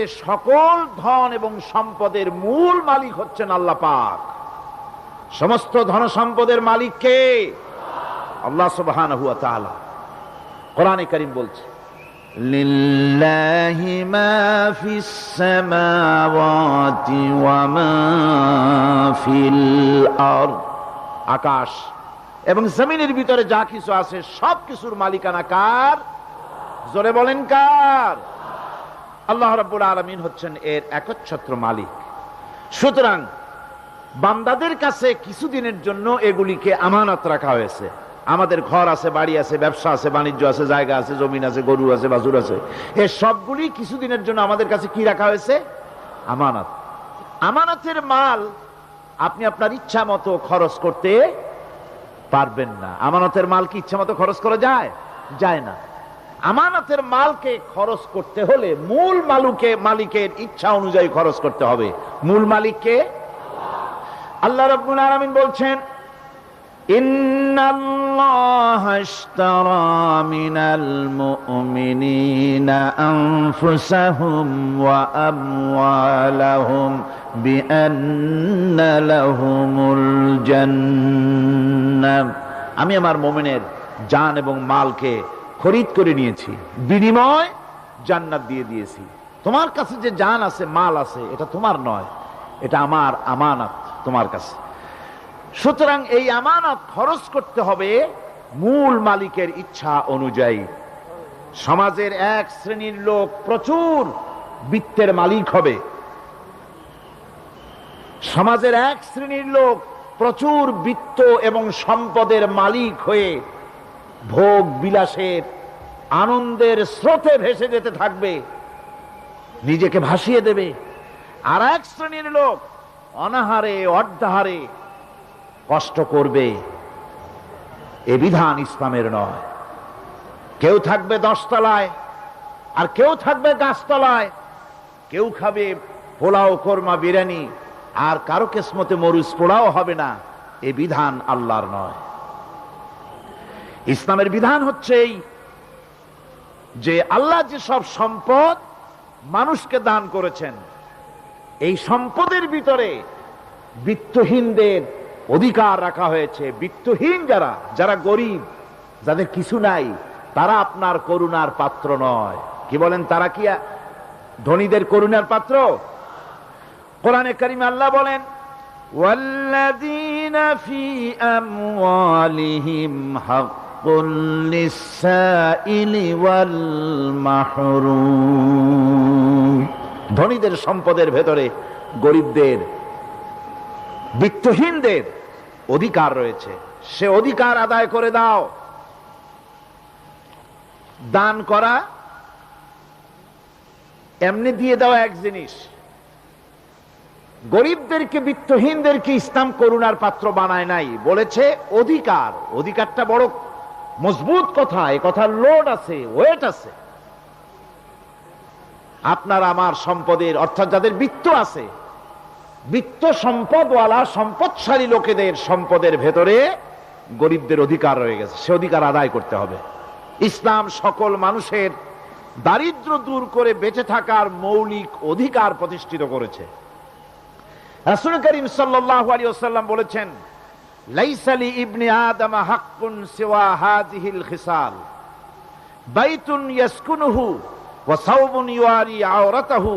সকল ধন এবং সম্পদের মূল মালিক হচ্ছেন আল্লাহ পাক। সমস্ত ধন সম্পদের মালিক কে? আল্লাহ সুবহানাহু ওয়া তাআলা। কোরআনে কারীম বলছে, লিল্লাহি মা ফিস সামাওয়াতি ওয়া মা ফিল আরদ। আকাশ এবং জমিনের ভিতরে যা কিছু আছে সব কিছুর মালিকানা কার? জোরে বলেন কার? আল্লাহ রাব্বুল আলামিন হচ্ছেন এর একচ্ছত্র মালিক। সুতরাং বান্দাদের কাছে কিছুদিনের জন্য এগুলিকে আমানত রাখা হয়েছে। আমাদের ঘর আছে, বাড়ি আছে, ব্যবসা আছে, বাণিজ্য আছে, জায়গা আছে, জমিন আছে, গরু আছে, বাছুর আছে, এই সবগুলি কিছুদিনের জন্য আমাদের কাছে কি রাখা হয়েছে? আমানত। আমানতের মাল আপনি আপনার ইচ্ছা মতো খরচ করতে পারবেন না। আমানতের মাল কি ইচ্ছা মতো খরচ করা যায়? যায় না। আমানতের মালকে খরচ করতে হলে মূল মালিকের ইচ্ছা অনুযায়ী খরচ করতে হবে। মূল মালিককে আল্লাহ রাব্বুল আলামিন বলছেন, ইন্নাল্লাহা ইশতারা মিনাল মুমিনিনা আনফুসাহুম ওয়া আমওয়ালাহুম বিআন্না লাহুমুল জান্নাহ। আমি আমার মুমিনের জান এবং মালকে খরিদ করে নিয়েছি, বিনিময় জান্নাত দিয়ে দিয়েছি। তোমার কাছে যে জান আছে, মাল আছে, এটা তোমার নয়, এটা আমার আমানত তোমার কাছে। সুতরাং এই আমানত খরচ করতে হবে মূল মালিকের ইচ্ছা অনুযায়ী। সমাজের এক শ্রেণীর লোক প্রচুর বিত্তের মালিক হবে, সমাজের এক শ্রেণীর লোক প্রচুর বিত্ত এবং সম্পদের মালিক হয়ে ভোগ বিলাসের আনন্দের স্রোতে ভেসে যেতে থাকবে, নিজেকে ভাসিয়ে দেবে। আর এক শ্রেণীর লোক অনাহারে অর্ধাহারে কষ্ট করবে। এ বিধান ইসলামের নয়। কেউ থাকবে 10 তলায় আর কেউ থাকবে গাছতলায়, কেউ খাবে পোলাও, কোরমা, বিরিয়ানি, আর কারো কিসমতে মরুচ পোড়াও হবে না। এ বিধান আল্লাহর নয়। ইসলামের বিধান হচ্ছে এই যে আল্লাহ যে সব সম্পদ মানুষকে দান করেছেন, এই সম্পদের ভিতরে বিত্তহীনদের অধিকার রাখা হয়েছে। বিত্তহীন যারা গরিব, যাদের কিছু নাই, তারা আপনার করুণার পাত্র নয়। কি বলেন? তারা কি ধনীদের করুণার পাত্র? কোরআনে কারিমে আল্লাহ বলেন, ওয়াল্লাযীনা ফী আমওয়ালিহিম হাক্কুল লিসসাইলি ওয়াল মাহরুম। ধনীদের সম্পদের ভেতরে গরিবদের, বিত্তহীনদের অধিকার রয়েছে। সে অধিকার আদায় করে দাও। দান করা এমনি দিয়ে দেওয়া এক জিনিস। গরিবদেরকে, বিত্তহীনদেরকে ইসলাম করুণার পাত্র বানায় নাই, বলেছে অধিকার। অধিকারটা বড় মজবুত কথা, এ কথার লোড আছে, ওয়েট আছে। আপনার আমার সম্পদের, অর্থাৎ যাদের বিত্ত আছে, বিত্ত সম্পদওয়ালা সম্পদশালী লোকেদের সম্পদের ভেতরে গরিবদের অধিকার রয়ে গেছে। সে অধিকার আদায় করতে হবে। ইসলাম সকল মানুষের দারিদ্র দূর করে বেঁচে থাকার মৌলিক অধিকার প্রতিষ্ঠিত করেছে। রাসূল করিম সাল্লাল্লাহু আলাইহি ওয়াসাল্লাম বলেছেন, লাইসা লি ইবনি আদম হাক্কুন সিওয়া হাযিহিল খিসাল, বাইতুন ইয়াসকুনুহু ওয়া সাওবুন ইউয়ারি আওরাতাহু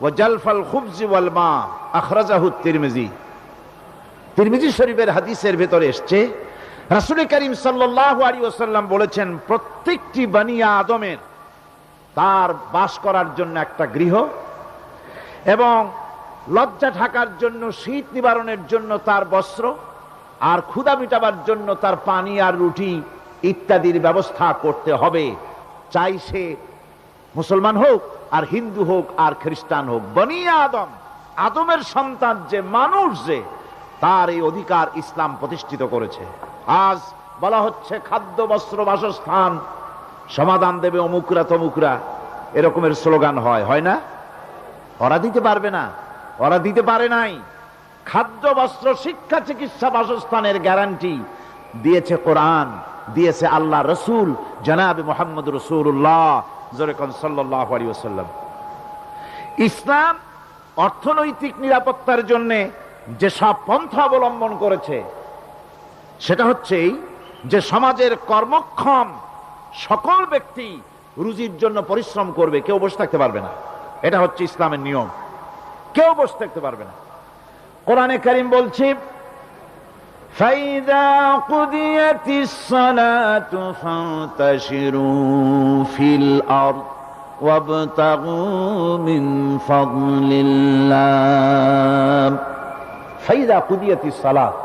ওয়া জালফাল খুবজি ওয়াল মা। আখরাজাহু তিরমিজি। তিরমিজি শরীফের হাদিসের ভেতরে এসেছে, রাসূল করিম সাল্লাল্লাহু আলাইহি ওয়াসাল্লাম বলেছেন, প্রত্যেকটি বনি আদমের তার বাস করার জন্য একটা গৃহ, এবং লজ্জা ঢাকার জন্য, শীত নিবারণের জন্য তার বস্ত্র, আর ক্ষুধা মিটাবার জন্য তার পানি আর রুটি ইত্যাদির ব্যবস্থা করতে হবে। চাই সে মুসলমান হোক, আর হিন্দু হোক, আর খ্রিস্টান হোক। বনি আদম, আদমের সন্তান যে মানুষ, যে তার এই অধিকার ইসলাম প্রতিষ্ঠিত করেছে। আজ বলা হচ্ছে খাদ্য, বস্ত্র, বাসস্থান সমাধান দেবে অমুকরা তমুকরা, এরকমের স্লোগান হয় না? ওরা দিতে পারবে না, ওরা দিতে পারে নাই। খাদ্য, বস্ত্র, শিক্ষা, চিকিৎসা, বাসস্থানের গ্যারান্টি দিয়েছে কোরআন, দিয়েছে আল্লাহ রসুল জনাবে মুহাম্মদ রাসূলুল্লাহ সাল্লাল্লাহু আলাইহি ওয়াসাল্লাম। ইসলাম অর্থনৈতিক নিরাপত্তার জন্য যে সব পন্থা অবলম্বন করেছে সেটা হচ্ছে যে সমাজের কর্মক্ষম সকল ব্যক্তি রুজির জন্য পরিশ্রম করবে, কেউ বসে থাকতে পারবে না। এটা হচ্ছে ইসলামের নিয়ম, কেউ বসে থাকতে পারবে না। কোরআনে কারীম বলছে ফাইযা কুদিয়াতিস সালাতু ফান্তাশিরু ফিল আরদ ওয়াবতাগু মিন ফাদলিল্লাহ। ফাইযা কুদিয়াতিস সালাত,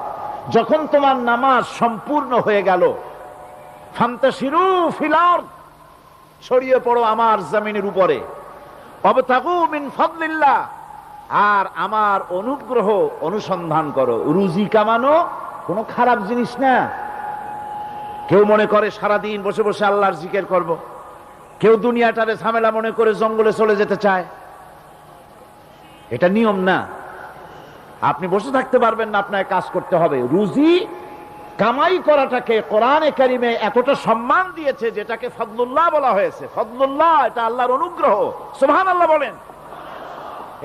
যখন তোমার নামাজ সম্পূর্ণ হয়ে গেল, ফান্তাশিরু ফিল আরদ, ছড়িয়ে পড়ো আমার জমিনের উপরে, ওয়াবতাগু মিন ফাদলিল্লাহ, আর আমার অনুগ্রহ অনুসন্ধান করো। রুজি কামানো কোনো খারাপ জিনিস না। কেউ মনে করে সারাদিন বসে বসে আল্লাহর জিকির করব, কেউ দুনিয়াটারে ঝামেলা মনে করে জঙ্গলে চলে যেতে চায়। এটা নিয়ম না। আপনি বসে থাকতে পারবেন না, আপনাকে কাজ করতে হবে। রুজি কামাই করাটাকে কোরআনে কারিমে এতটা সম্মান দিয়েছে যেটাকে ফদলুল্লাহ বলা হয়েছে। ফদলুল্লাহ এটা আল্লাহর অনুগ্রহ, সুবহানাল্লাহ বলেন।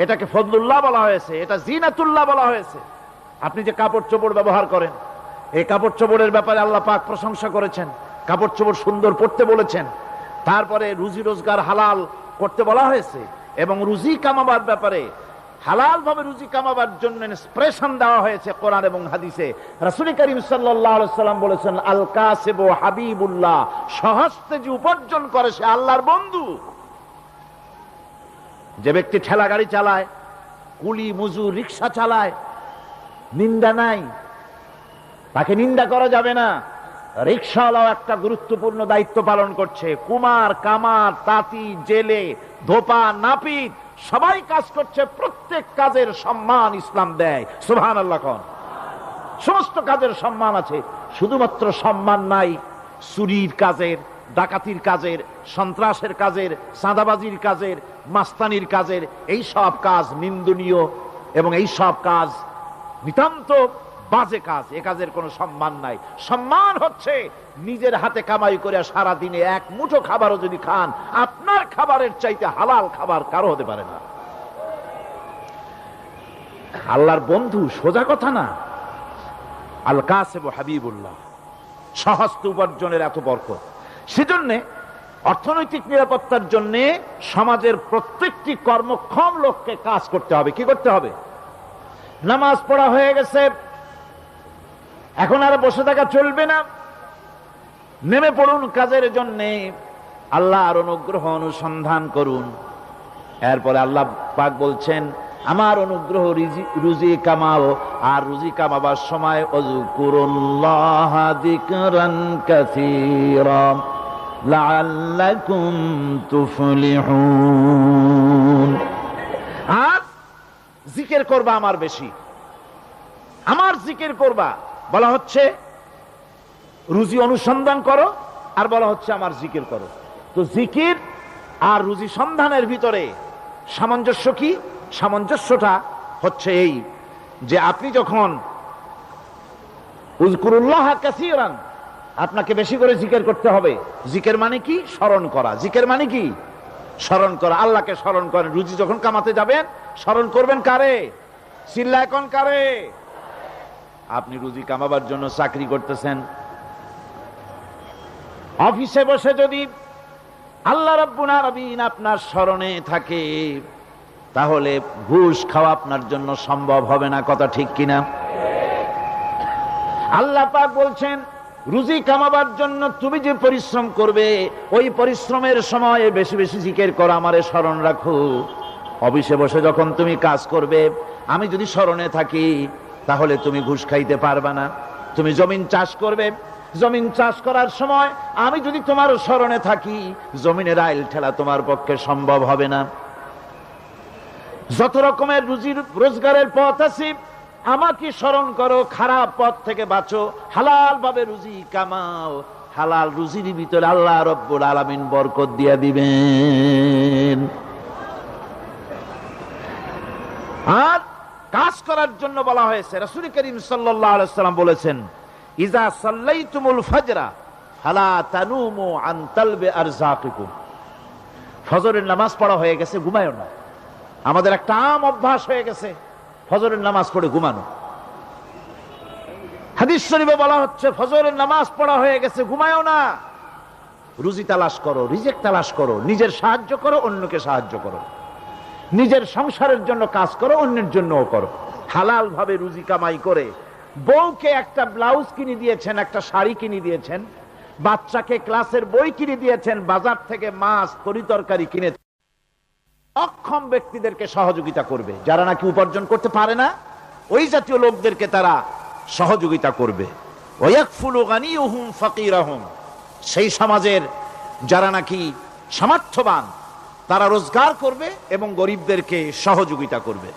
এটাকে ফদলুল্লাহ বলা হয়েছে, এটা জিনাতুল্লাহ বলা হয়েছে। আপনি যে কাপড় চোপড় ব্যবহার করেন, এই কাপড় চোপড়ের ব্যাপারে আল্লাহ পাক প্রশংসা করেছেন, কাপড় চোপড় সুন্দর পরতে বলেছেন। তারপরে রুজি রোজগার হালাল করতে বলা হয়েছে, এবং রুজি কামাবার ব্যাপারে হালাল ভাবে রুজি কামাবার জন্য ইন্সপিরেশন দেওয়া হয়েছে কোরআন এবং হাদিসে। রাসূল করিম সাল্লাল্লাহু আলাইহি ওয়াসাল্লাম বলেছেন আল কাসিবু হাবিবুল্লাহ, সহস্তে যে উপার্জন করে সে আল্লাহর বন্ধু। যে ব্যক্তি ঠেলা গাড়ি চালায়, কুলি মজুর রিক্সা চালায়, নিন্দা নাই, তাকে নিন্দা করা যাবে না। রিক্সাওয়ালাও একটা গুরুত্বপূর্ণ দায়িত্ব পালন করছে। কুমার, কামার, তাঁতি, জেলে, ধোপা, নাপিত সবাই কাজ করছে। প্রত্যেক কাজের সম্মান ইসলাম দেয়, সুবহানাল্লাহ কোন। সমস্ত কাজের সম্মান আছে, শুধুমাত্র সম্মান নাই চুরির কাজের, ডাকাতির কাজের, সন্ত্রাসের কাজের, চাঁদাবাজির কাজের, মাস্তানির কাজের। এই সব কাজ নিন্দনীয় এবং এই সব কাজ নিতান্ত বাজে কাজ। এ কাজের কোনো সম্মান নাই। সম্মান হচ্ছে নিজের হাতে কামাই করে সারা দিনে এক মুঠো খাবারও যদি খান, আপনার খাবারের চাইতে হালাল খাবার কারো হতে পারে না। আল্লাহর বন্ধু সোজা কথা না। আল কাসিবু হাবিবুল্লাহ, সহস্ত উপার্জনের এত বরকত। সেজন্য অর্থনৈতিক নিরাপত্তার জন্য সমাজের প্রত্যেকটি কর্মক্ষম লোককে কাজ করতে হবে। কি করতে হবে? নামাজ পড়া হয়ে গেছে, এখন আর বসে থাকা চলবে না, নেমে পড়ুন কাজের জন্য, আল্লাহর অনুগ্রহ অনুসন্ধান করুন। এরপরে আল্লাহ পাক বলছেন আমার অনুগ্রহ রুজি কামাও, আর রুজি কামাবার সময় ওযকুরুল্লাহ যিকরান কাসীরা লাআল্লাকুম তুফলিহুন। আর জিকির করবা আমার বেশি, আমার জিকির করবা। বলা হচ্ছে রুজি অনুসন্ধান করো, আর বলা হচ্ছে আমার জিকির করো। তো জিকির আর রুজি সন্ধানের ভিতরে সামঞ্জস্য কি? সামঞ্জস্যটা হচ্ছে এই যে আপনি যখন উযকুরুল্লাহ কাসীরান, আপনাকে বেশি করে জিকির করতে হবে। জিকির মানে কি? স্মরণ করা। জিকির মানে কি? স্মরণ করা। আল্লাহকে স্মরণ করেন। রুজি যখন কামাতে যাবেন স্মরণ করবেন কারে? চিল্লায় কোন কারে? আপনি রুজি কামাবার জন্য চাকরি করতেছেন, অফিসে বসে যদি আল্লাহ রাব্বুল আলামিন আপনার স্মরণে থাকে, তাহলে ঘুষ খাওয়া আপনার জন্য সম্ভব হবে না। কথা ঠিক কিনা? আল্লাহ পাক বলছেন রুজি কামাবার জন্য তুমি যে পরিশ্রম করবে, ওই পরিশ্রমের সময় বেশি বেশি জিকির করো, আমারে স্মরণ রাখো। অফিসে বসে যখন তুমি কাজ করবে, আমি যদি স্মরণে থাকি, তাহলে তুমি ঘুষ খাইতে পারবে না। তুমি জমিন চাষ করবে, জমিন চাষ করার সময় আমি যদি তোমার স্মরণে থাকি, জমিনের আইল ঠেলা তোমার পক্ষে সম্ভব হবে না। যত রকমের রুজি রোজগারের পথ আছে, আমাকে স্মরণ করো, খারাপ পথ থেকে বাঁচো, হালাল ভাবে রুজি কামাও। হালাল রুজির ভিতরে আল্লাহ রব্বুল আলামিন বরকত দিয়া দিবেন। আর কাজ করার জন্য বলা হয়েছে। রাসূল করিম সাল্লাল্লাহু আলাইহি ওয়াসাল্লাম বলেছেন ইজা সাল্লাইতুমুল ফাজরা ফালা তানুমু আন তালবি আরযাকিকুম। ফজরের নামাজ পড়া হয়ে গেছে, ঘুমায়ও না। আমাদের একটা আম অভ্যাস হয়ে গেছে ফজরের নামাজ পড়ে ঘুমানো। হাদিস শরীফে বলা হচ্ছে ফজরের নামাজ পড়া হয়ে গেছে, ঘুমায়ও না, রুজি তালাশ করো, রিজিক তালাশ করো, নিজের সাহায্য করো, অন্যকে সাহায্য করো, নিজের সংসারের জন্য কাজ করো, অন্যের জন্যও করো। হালাল ভাবে রুজি কামাই করে বউকে একটা ব্লাউজ কিনে দিয়েছেন, একটা শাড়ি কিনে দিয়েছেন, বাচ্চাকে ক্লাসের বই কিনে দিয়েছেন, বাজার থেকে মাছ তরিতরকারি কিনে। অক্ষম ব্যক্তিদেরকে সহযোগিতা করবে, যারা নাকি উপার্জন করতে পারে না ওই জাতীয় লোকদেরকে তারা সহযোগিতা করবে। ওয়াকফুলু গানিয়ুহুম ফাকিরাহুম, সেই সমাজের যারা নাকি সামর্থ্যবান তারা রোজগার করবে এবং গরিবদেরকে সহযোগিতা করবে।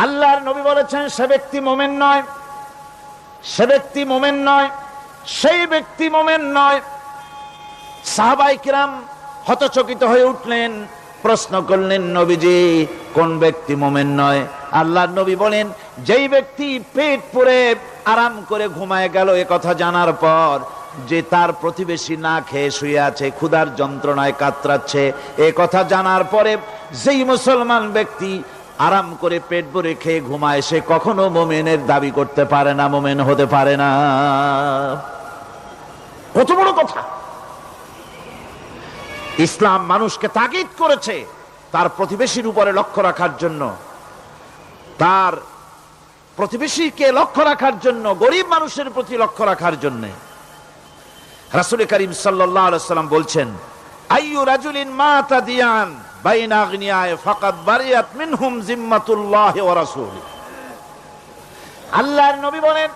আল্লাহর নবী বলেছেন সে ব্যক্তি মুমিন নয়, সে ব্যক্তি মুমিন নয়, সেই ব্যক্তি মুমিন নয়। সাহাবায়ে কিরাম হতচকিত হয়ে উঠলেন, প্রশ্ন করলেন নবীজি কোন ব্যক্তি মুমিন নয়? আল্লাহর নবী বলেন যেই ব্যক্তি পেট পুরে আরাম করে ঘুমায় গেল এ কথা জানার পর যে তার প্রতিবেশী না খেয়ে শুয়ে আছে, ক্ষুধার যন্ত্রণায় কাতরাচ্ছে, এ কথা জানার পরে যেই মুসলমান ব্যক্তি আরাম করে পেট ভরে খেয়ে ঘুমায় সে কখনো মুমিনের দাবি করতে পারে না, মুমিন হতে পারে না। কত বড় কথা! ইসলাম মানুষকে তাগিদ করেছে তার প্রতিবেশীর উপরে লক্ষ্য রাখার জন্য, তার প্রতিবেশীকে লক্ষ্য রাখার জন্য, গরিব মানুষের প্রতি লক্ষ্য রাখার জন্য। রাসূল করিম সাল্লাল্লাহু আলাইহি ওয়াসাল্লাম বলছেন আইয়ু রাজুলিন মাতা দিয়ান বাইনা আগনিয়ায় ফাকাদ বারিয়াত মিনহুম জিম্মাতুল্লাহি ওয়া রাসূলিহি। আল্লাহর নবী বলেন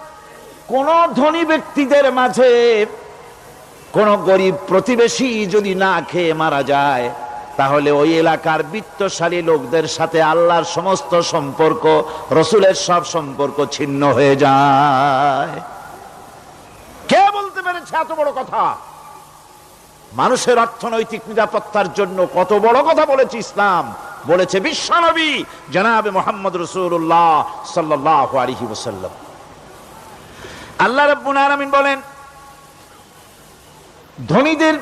কোন ধনী ব্যক্তিদের মাঝে কোন গরিব প্রতিবেশী যদি না খেয়ে মারা যায় তাহলে ওই এলাকার বিত্তশালী লোকদের সাথে আল্লাহর সমস্ত সম্পর্ক, রাসূলের সব সম্পর্ক ছিন্ন হয়ে যায়। কে বলতে পেরেছে এত বড় কথা? মানুষের অর্থনৈতিক নিরাপত্তার জন্য কত বড় কথা বলেছে ইসলাম, বলেছে বিশ্বনবী জনাবে মুহাম্মদ রাসূলুল্লাহ সাল্লাল্লাহু আলাইহি ওয়াসাল্লাম। আল্লাহ রাব্বুল আলামিন বলেন ধনীদের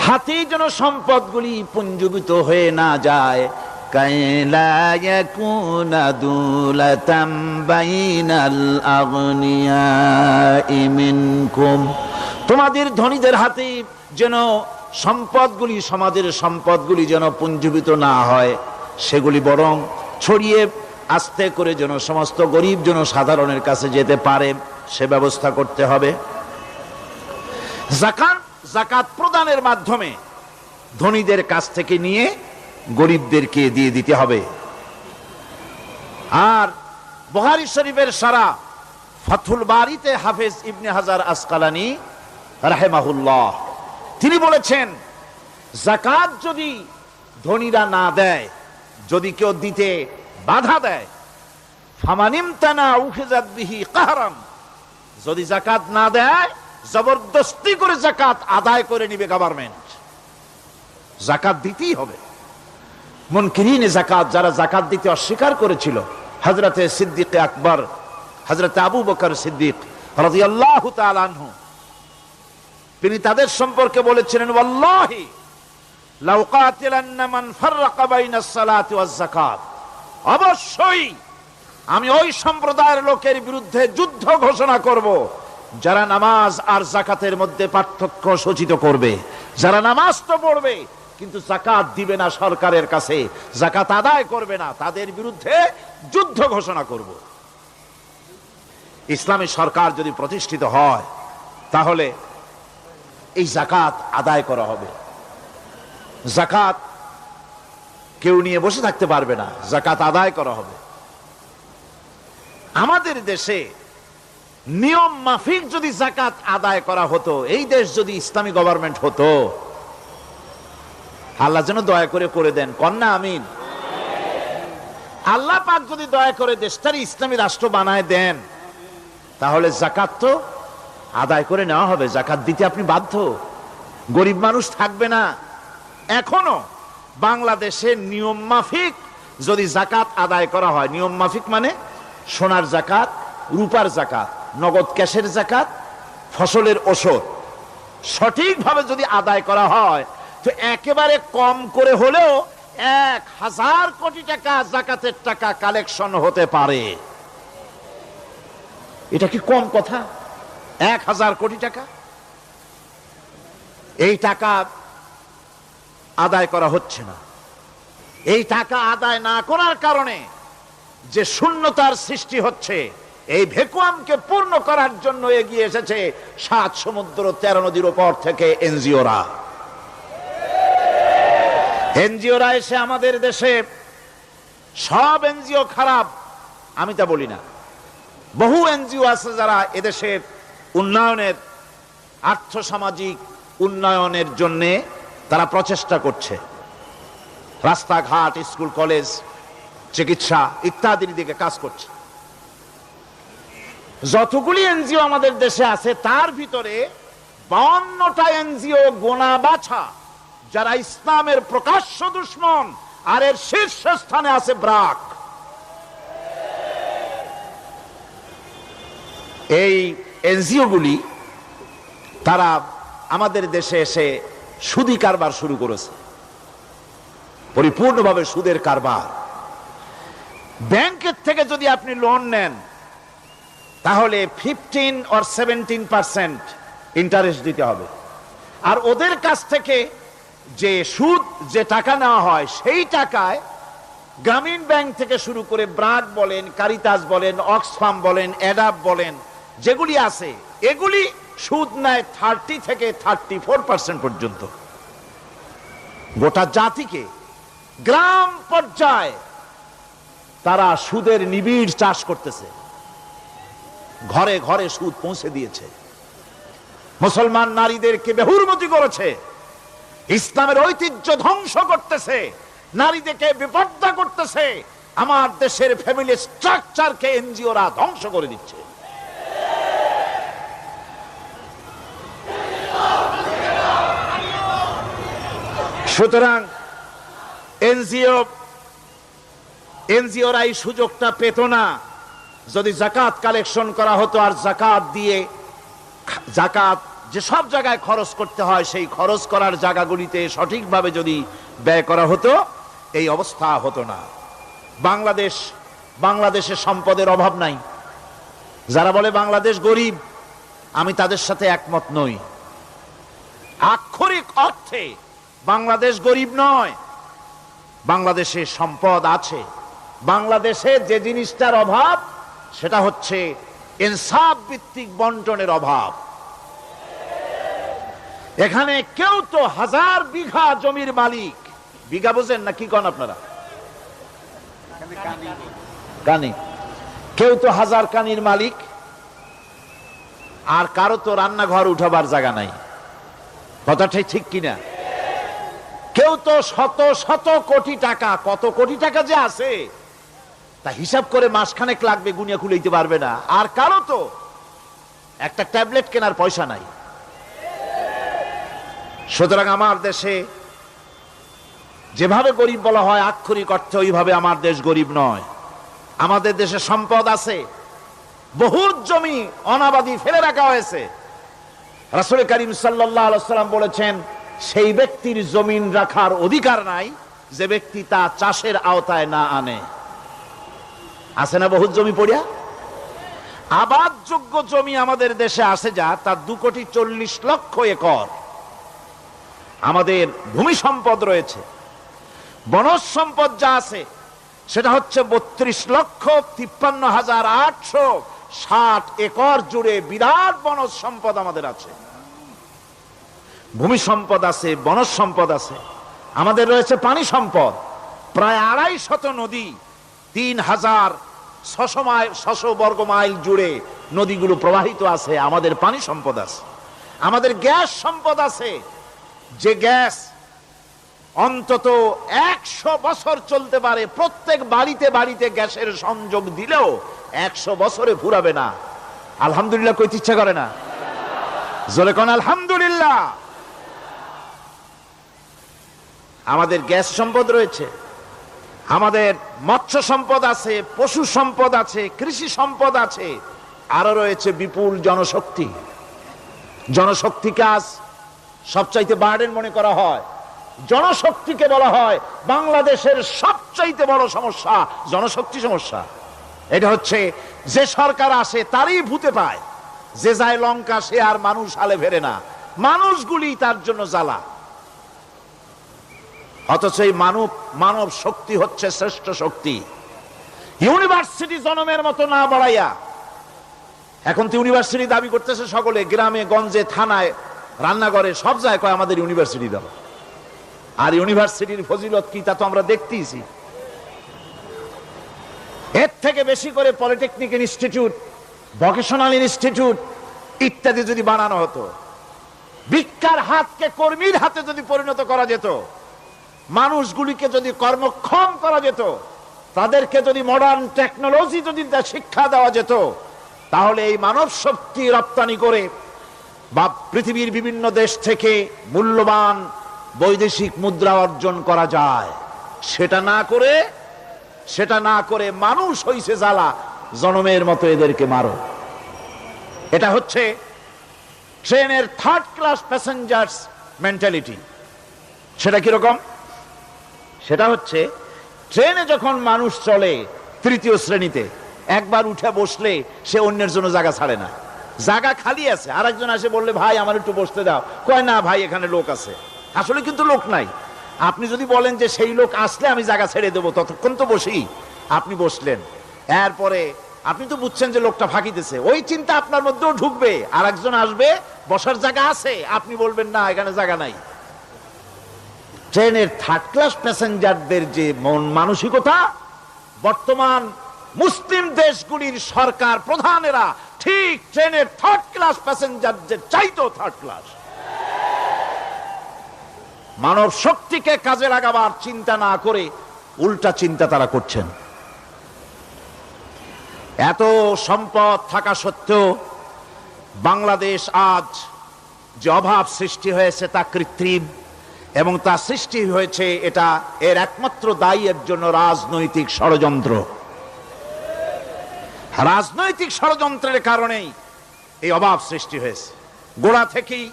হাতে যেন সম্পদগুলি পুঞ্জীভূত হয়ে না যায়, কাইলা ইয়াকুনা দুলাতাম বাইনাল আগনিয়াই মিনকুম, তোমাদের ধনীদের হাতে যেন সম্পদগুলি, সমাজের সম্পদগুলি যেন পুঞ্জীভূত না হয়, সেগুলি বরং ছড়িয়ে আস্তে করে যেন সমস্ত গরিব যেন সাধারণের কাছে যেতে পারে সে ব্যবস্থা করতে হবে। যাকাত প্রদানের মাধ্যমে ধনীদের কাছ থেকে নিয়ে গরিবদেরকে দিয়ে দিতে হবে। আর বুখারী শরীফের সারা ফাথুল বারীতে হাফেজ ইবনে হাজার আসকালানী রাহিমাহুল্লাহ তিনি বলেছেন যাকাত যদি ধনীরা না দেয়, যদি কেউ দিতে বাধা দেয়, ফামানিমতানা উখিযাত বিহি কাহরান, যদি যাকাত না দেয় জবরদস্তি করে যাকাত আদায় করে নিবে গভর্নমেন্ট, যাকাত দিতেই হবে। মুনকিরিনে যাকাত যারা যাকাত দিতে অস্বীকার করেছিল, হযরতে সিদ্দিক আকবর, হযরতে আবু বকর সিদ্দিক রাদিয়াল্লাহু তাআলা আনহু, তিনি তাদের সম্পর্কে বলেছিলেন ওয়াল্লাহি লাউ কাতিলান্না মান ফাররাকা বাইনাস সালাতি ওয়াজ যাকাত, অবশ্যই আমি ওই সম্প্রদায়ের লোকের বিরুদ্ধে যুদ্ধ ঘোষণা করব যারা নামাজ আর যাকাতের মধ্যে পার্থক্য সূচিত করবে, যারা নামাজ তো পড়বে কিন্তু যাকাত দিবে না সরকারের কাছে, যাকাত আদায় করবে না, তাদের বিরুদ্ধে যুদ্ধ ঘোষণা করব। ইসলামী সরকার যদি প্রতিষ্ঠিত হয় তাহলে এই যাকাত আদায় করা হবে। যাকাত কেউ নিয়ে বসে থাকতে পারবে না, যাকাত আদায় করা হবে। আমাদের দেশে নিয়ম মাফিক যদি যাকাত আদায় করা হতো, এই দেশ যদি ইসলামী গভর্নমেন্ট হতো, আল্লাহ যেন দয়া করে দেন, কন্যা আমিন। আল্লাহ পাক যদি দয়া করে দেশটারে ইসলামী রাষ্ট্র বানায় দেন তাহলে যাকাত তো আদায় করে নেওয়া হবে, যাকাত দিতে আপনি বাধ্য, গরিব মানুষ থাকবে না। এখনো বাংলাদেশে নিয়ম মাফিক যদি যাকাত আদায় করা হয়, নিয়ম মাফিক মানে সোনার যাকাত, রূপার যাকাত, নগদ ক্যাশের যাকাত, ফসলের ওষুধ সঠিকভাবে যদি আদায় করা হয় তো একেবারে কম করে হলেও 1000 কোটি টাকা যাকাতের টাকা কালেকশন হতে পারে। এটা কি কম কথা? 1000 কোটি টাকা, এই টাকা আদায় করা হচ্ছে না। এই টাকা আদায় না করার কারণে যে শূন্যতার সৃষ্টি হচ্ছে, এই ভ্যাকুয়ামকে পূর্ণ করার জন্য এগিয়ে এসেছে 7 সমুদ্র 13 নদীর উপর থেকে এনজিওরা। এনজিওরা এসে আমাদের দেশে, সব এনজিও খারাপ আমি তা বলি না, বহু এনজিও আছে যারা এদেশের উন্নয়নের, আর্থসামাজিক উন্নয়নের জন্য তারা প্রচেষ্টা করছে, রাস্তাঘাট, স্কুল কলেজ, চিকিৎসা ইত্যাদির দিকে কাজ করছে। যতগুলি এনজিও আমাদের দেশে আছে তার ভিতরে 52টা এনজিও গোনা বাছা যারা ইসলামের প্রকাশ্য দুশমন, আর এর শীর্ষস্থানে আছে ব্রাক। এই এনজিও গুলি তারা আমাদের দেশে এসে সুদি কারবার শুরু করেছে, পরিপূর্ণভাবে সুদের কারবার। ব্যাংকের থেকে যদি আপনি লোন নেন তাহলে 15 or 17% ইন্টারেস্ট দিতে হবে, আর ওদের কাছ থেকে যে সুদ, যে টাকা নেওয়া হয় সেই টাকায় গ্রামীণ ব্যাংক থেকে শুরু করে ব্রাক বলেন, কারিতাস বলেন, অক্সফাম বলেন, অ্যাডাপ বলেন, যেগুলি আছে এগুলি সুদ নেয় 30 থেকে 34% পর্যন্ত। গোটা জাতিকে গ্রাম পর্যায়ে তারা সুদের নিবিড় চাষ করতেছে, ঘরে ঘরে সুদ পৌঁছে দিয়েছে, মুসলমান নারীদেরকে বেহুরমতি করেছে, ইসলামের ঐতিহ্য ধ্বংস করতেছে, নারীদেরকে বিপর্দা করতেছে, আমার দেশের ফ্যামিলি স্ট্রাকচারকে এনজিওরা ধ্বংস করে দিচ্ছে। সুতরাং এনজিওরা এই সুযোগটা পেত না। যদি জাকাত কালেকশন করা হতো আর জাকাত দিয়ে, জাকাত যে সব জায়গায় খরচ করতে হয় সেই খরচ করার জায়গাগুলিতে সঠিকভাবে যদি ব্যয় করা হতো, এই অবস্থা হতো না। বাংলাদেশে সম্পদের অভাব নাই। যারা বলে বাংলাদেশ গরিব, আমি তাদের সাথে একমত নই। আক্ষরিক অর্থে বাংলাদেশ গরিব নয়, বাংলাদেশে সম্পদ আছে। বাংলাদেশে যে জিনিসটার অভাব সেটা হচ্ছে ইনসাফ ভিত্তিক বন্টনের অভাব। এখানে কেউ তো 1000 বিঘা জমির মালিক, বিঘা বোঝেন না কি কন আপনারা? কানি। কেউ তো 1000 কানির মালিক, আর কারো তো রান্নাঘর উঠাবার জায়গা নাই। কথাটাই ঠিক কিনা? কেউ তো শত শত কোটি টাকা, কত কোটি টাকা যে আছে তা হিসাব করে মাসখানেক লাগবে, গুনিয়া খুলেইতে পারবে না। আর কারো তো একটা ট্যাবলেট কেনার পয়সা নাই। সুতরাং আমার দেশে যেভাবে গরিব বলা হয় আক্ষরিক অর্থে ওইভাবে আমার দেশ গরিব নয়। আমাদের দেশে সম্পদ আছে, বহুত জমি অনাবাদি ফেলে রাখা হয়েছে। রাসূল করিম সাল্লাল্লাহু আলাইহি ওয়াসাল্লাম বলেছেন, সেই ব্যক্তির জমিন রাখার অধিকার নাই যে ব্যক্তি তা চাষের আওতায় না আনে। আছে না বহুত জমি পড়িয়া? আবাদযোগ্য জমি আমাদের দেশে আছে যা, তার 2,40,00,000 একর। আমাদের ভূমি সম্পদ রয়েছে, বনজ সম্পদ যা আছে সেটা হচ্ছে 32,53,860 একর জুড়ে বিরাট বনজ সম্পদ আমাদের আছে। ভূমি সম্পদ আছে, বনজ সম্পদ আছে। আমাদের রয়েছে পানি সম্পদ, প্রায় 250 নদী, 3,600 বর্গ মাইল জুড়ে নদীগুলো প্রবাহিত আছে। আমাদের পানি সম্পদ আছে। আমাদের গ্যাস সম্পদ আছে, যে গ্যাস অন্তত 100 বছর চলতে পারে। প্রত্যেক বাড়িতে বাড়িতে গ্যাসের সংযোগ দিলেও 100 বছরে ফুরাবে না। আলহামদুলিল্লাহ কইতে ইচ্ছা করে না? জোরে কোন আলহামদুলিল্লাহ। আমাদের গ্যাস সম্পদ রয়েছে, আমাদের মৎস্য সম্পদ আছে, পশু সম্পদ আছে, কৃষি সম্পদ আছে, আরো রয়েছে বিপুল জনশক্তি। জনশক্তিকে আজ সবচাইতে বার্ডেন মনে করা হয়। জনশক্তিকে বলা হয় বাংলাদেশের সবচাইতে বড় সমস্যা জনশক্তি সমস্যা। এটা হচ্ছে যে সরকার আসে তারই ভূতে পায়, যে যায় লঙ্কা সে আর মানুষ হালে ফেরে না, মানুষগুলি তার জন্য জ্বালা। অথচ এই মানব শক্তি হচ্ছে শ্রেষ্ঠ শক্তি। ইউনিভার্সিটি জনমের মতো না বাড়াইয়া, এখন তো ইউনিভার্সিটি দাবি করতেছে সকলে, গ্রামে গঞ্জে থানায় রান্নাঘরে সব জায়গায় কয় আমাদের ইউনিভার্সিটি দাও। আর ইউনিভার্সিটির ফজিলত কি তা তো আমরা দেখতেইছি। এর থেকে বেশি করে পলিটেকনিক ইনস্টিটিউট, ভোকেশনাল ইনস্টিটিউট ইত্যাদি যদি বানানো হতো, ভিক্ষার হাতকে কর্মীর হাতে যদি পরিণত করা যেত, মানুষগুলিকে যদি কর্মক্ষম করা যেত, তাদেরকে যদি মডার্ন টেকনোলজি যদি শিক্ষা দেওয়া যেত, তাহলে এই মানব শক্তি রপ্তানি করে বা পৃথিবীর বিভিন্ন দেশ থেকে মূল্যবান বৈদেশিক মুদ্রা অর্জন করা যায়। সেটা না করে মানুষ হইছে জ্বালা, জনমের মতো এদেরকে মারো। এটা হচ্ছে ট্রেনের থার্ড ক্লাস প্যাসেঞ্জার্স মেন্টালিটি। সেটা কিরকম? সেটা হচ্ছে ট্রেনে যখন মানুষ চলে তৃতীয় শ্রেণীতে, একবার উঠে বসলে সে অন্যের জন্য জায়গা ছাড়ে না। জায়গা খালি আছে, আরেকজন আসে বললে ভাই আমার একটু বসতে দাও, কয় না ভাই এখানে লোক আছে। আসলে কিন্তু লোক নাই। আপনি যদি বলেন যে সেই লোক আসলে আমি জায়গা ছেড়ে দেবো, ততক্ষণ তো বসি। আপনি বসলেন, এরপরে আপনি তো বুঝছেন যে লোকটা ফাঁকিতেছে, ওই চিন্তা আপনার মধ্যেও ঢুকবে, আরেকজন আসবে বসার জায়গা আছে, আপনি বলবেন না এখানে জায়গা নাই। ট্রেনের থার্ড ক্লাস প্যাসেঞ্জারদের যে মন মানসিকতা, বর্তমান মুসলিম দেশগুলির সরকার প্রধানেরা ঠিক ট্রেনের থার্ড ক্লাস প্যাসেঞ্জারদের চাইতেও থার্ড ক্লাস। মানব শক্তিকে কাজে লাগাবার চিন্তা না করে উল্টা চিন্তা তারা করছেন। এত সম্পদ থাকা সত্ত্বেও বাংলাদেশ আজ যে অভাব সৃষ্টি হয়েছে তা কৃত্রিম, এবং তা সৃষ্টি হয়েছে এটা এর একমাত্র দায়ী এর জন্য রাজনৈতিক ষড়যন্ত্র। রাজনৈতিক ষড়যন্ত্রের কারণেই এই অভাব সৃষ্টি হয়েছে। গোড়া থেকেই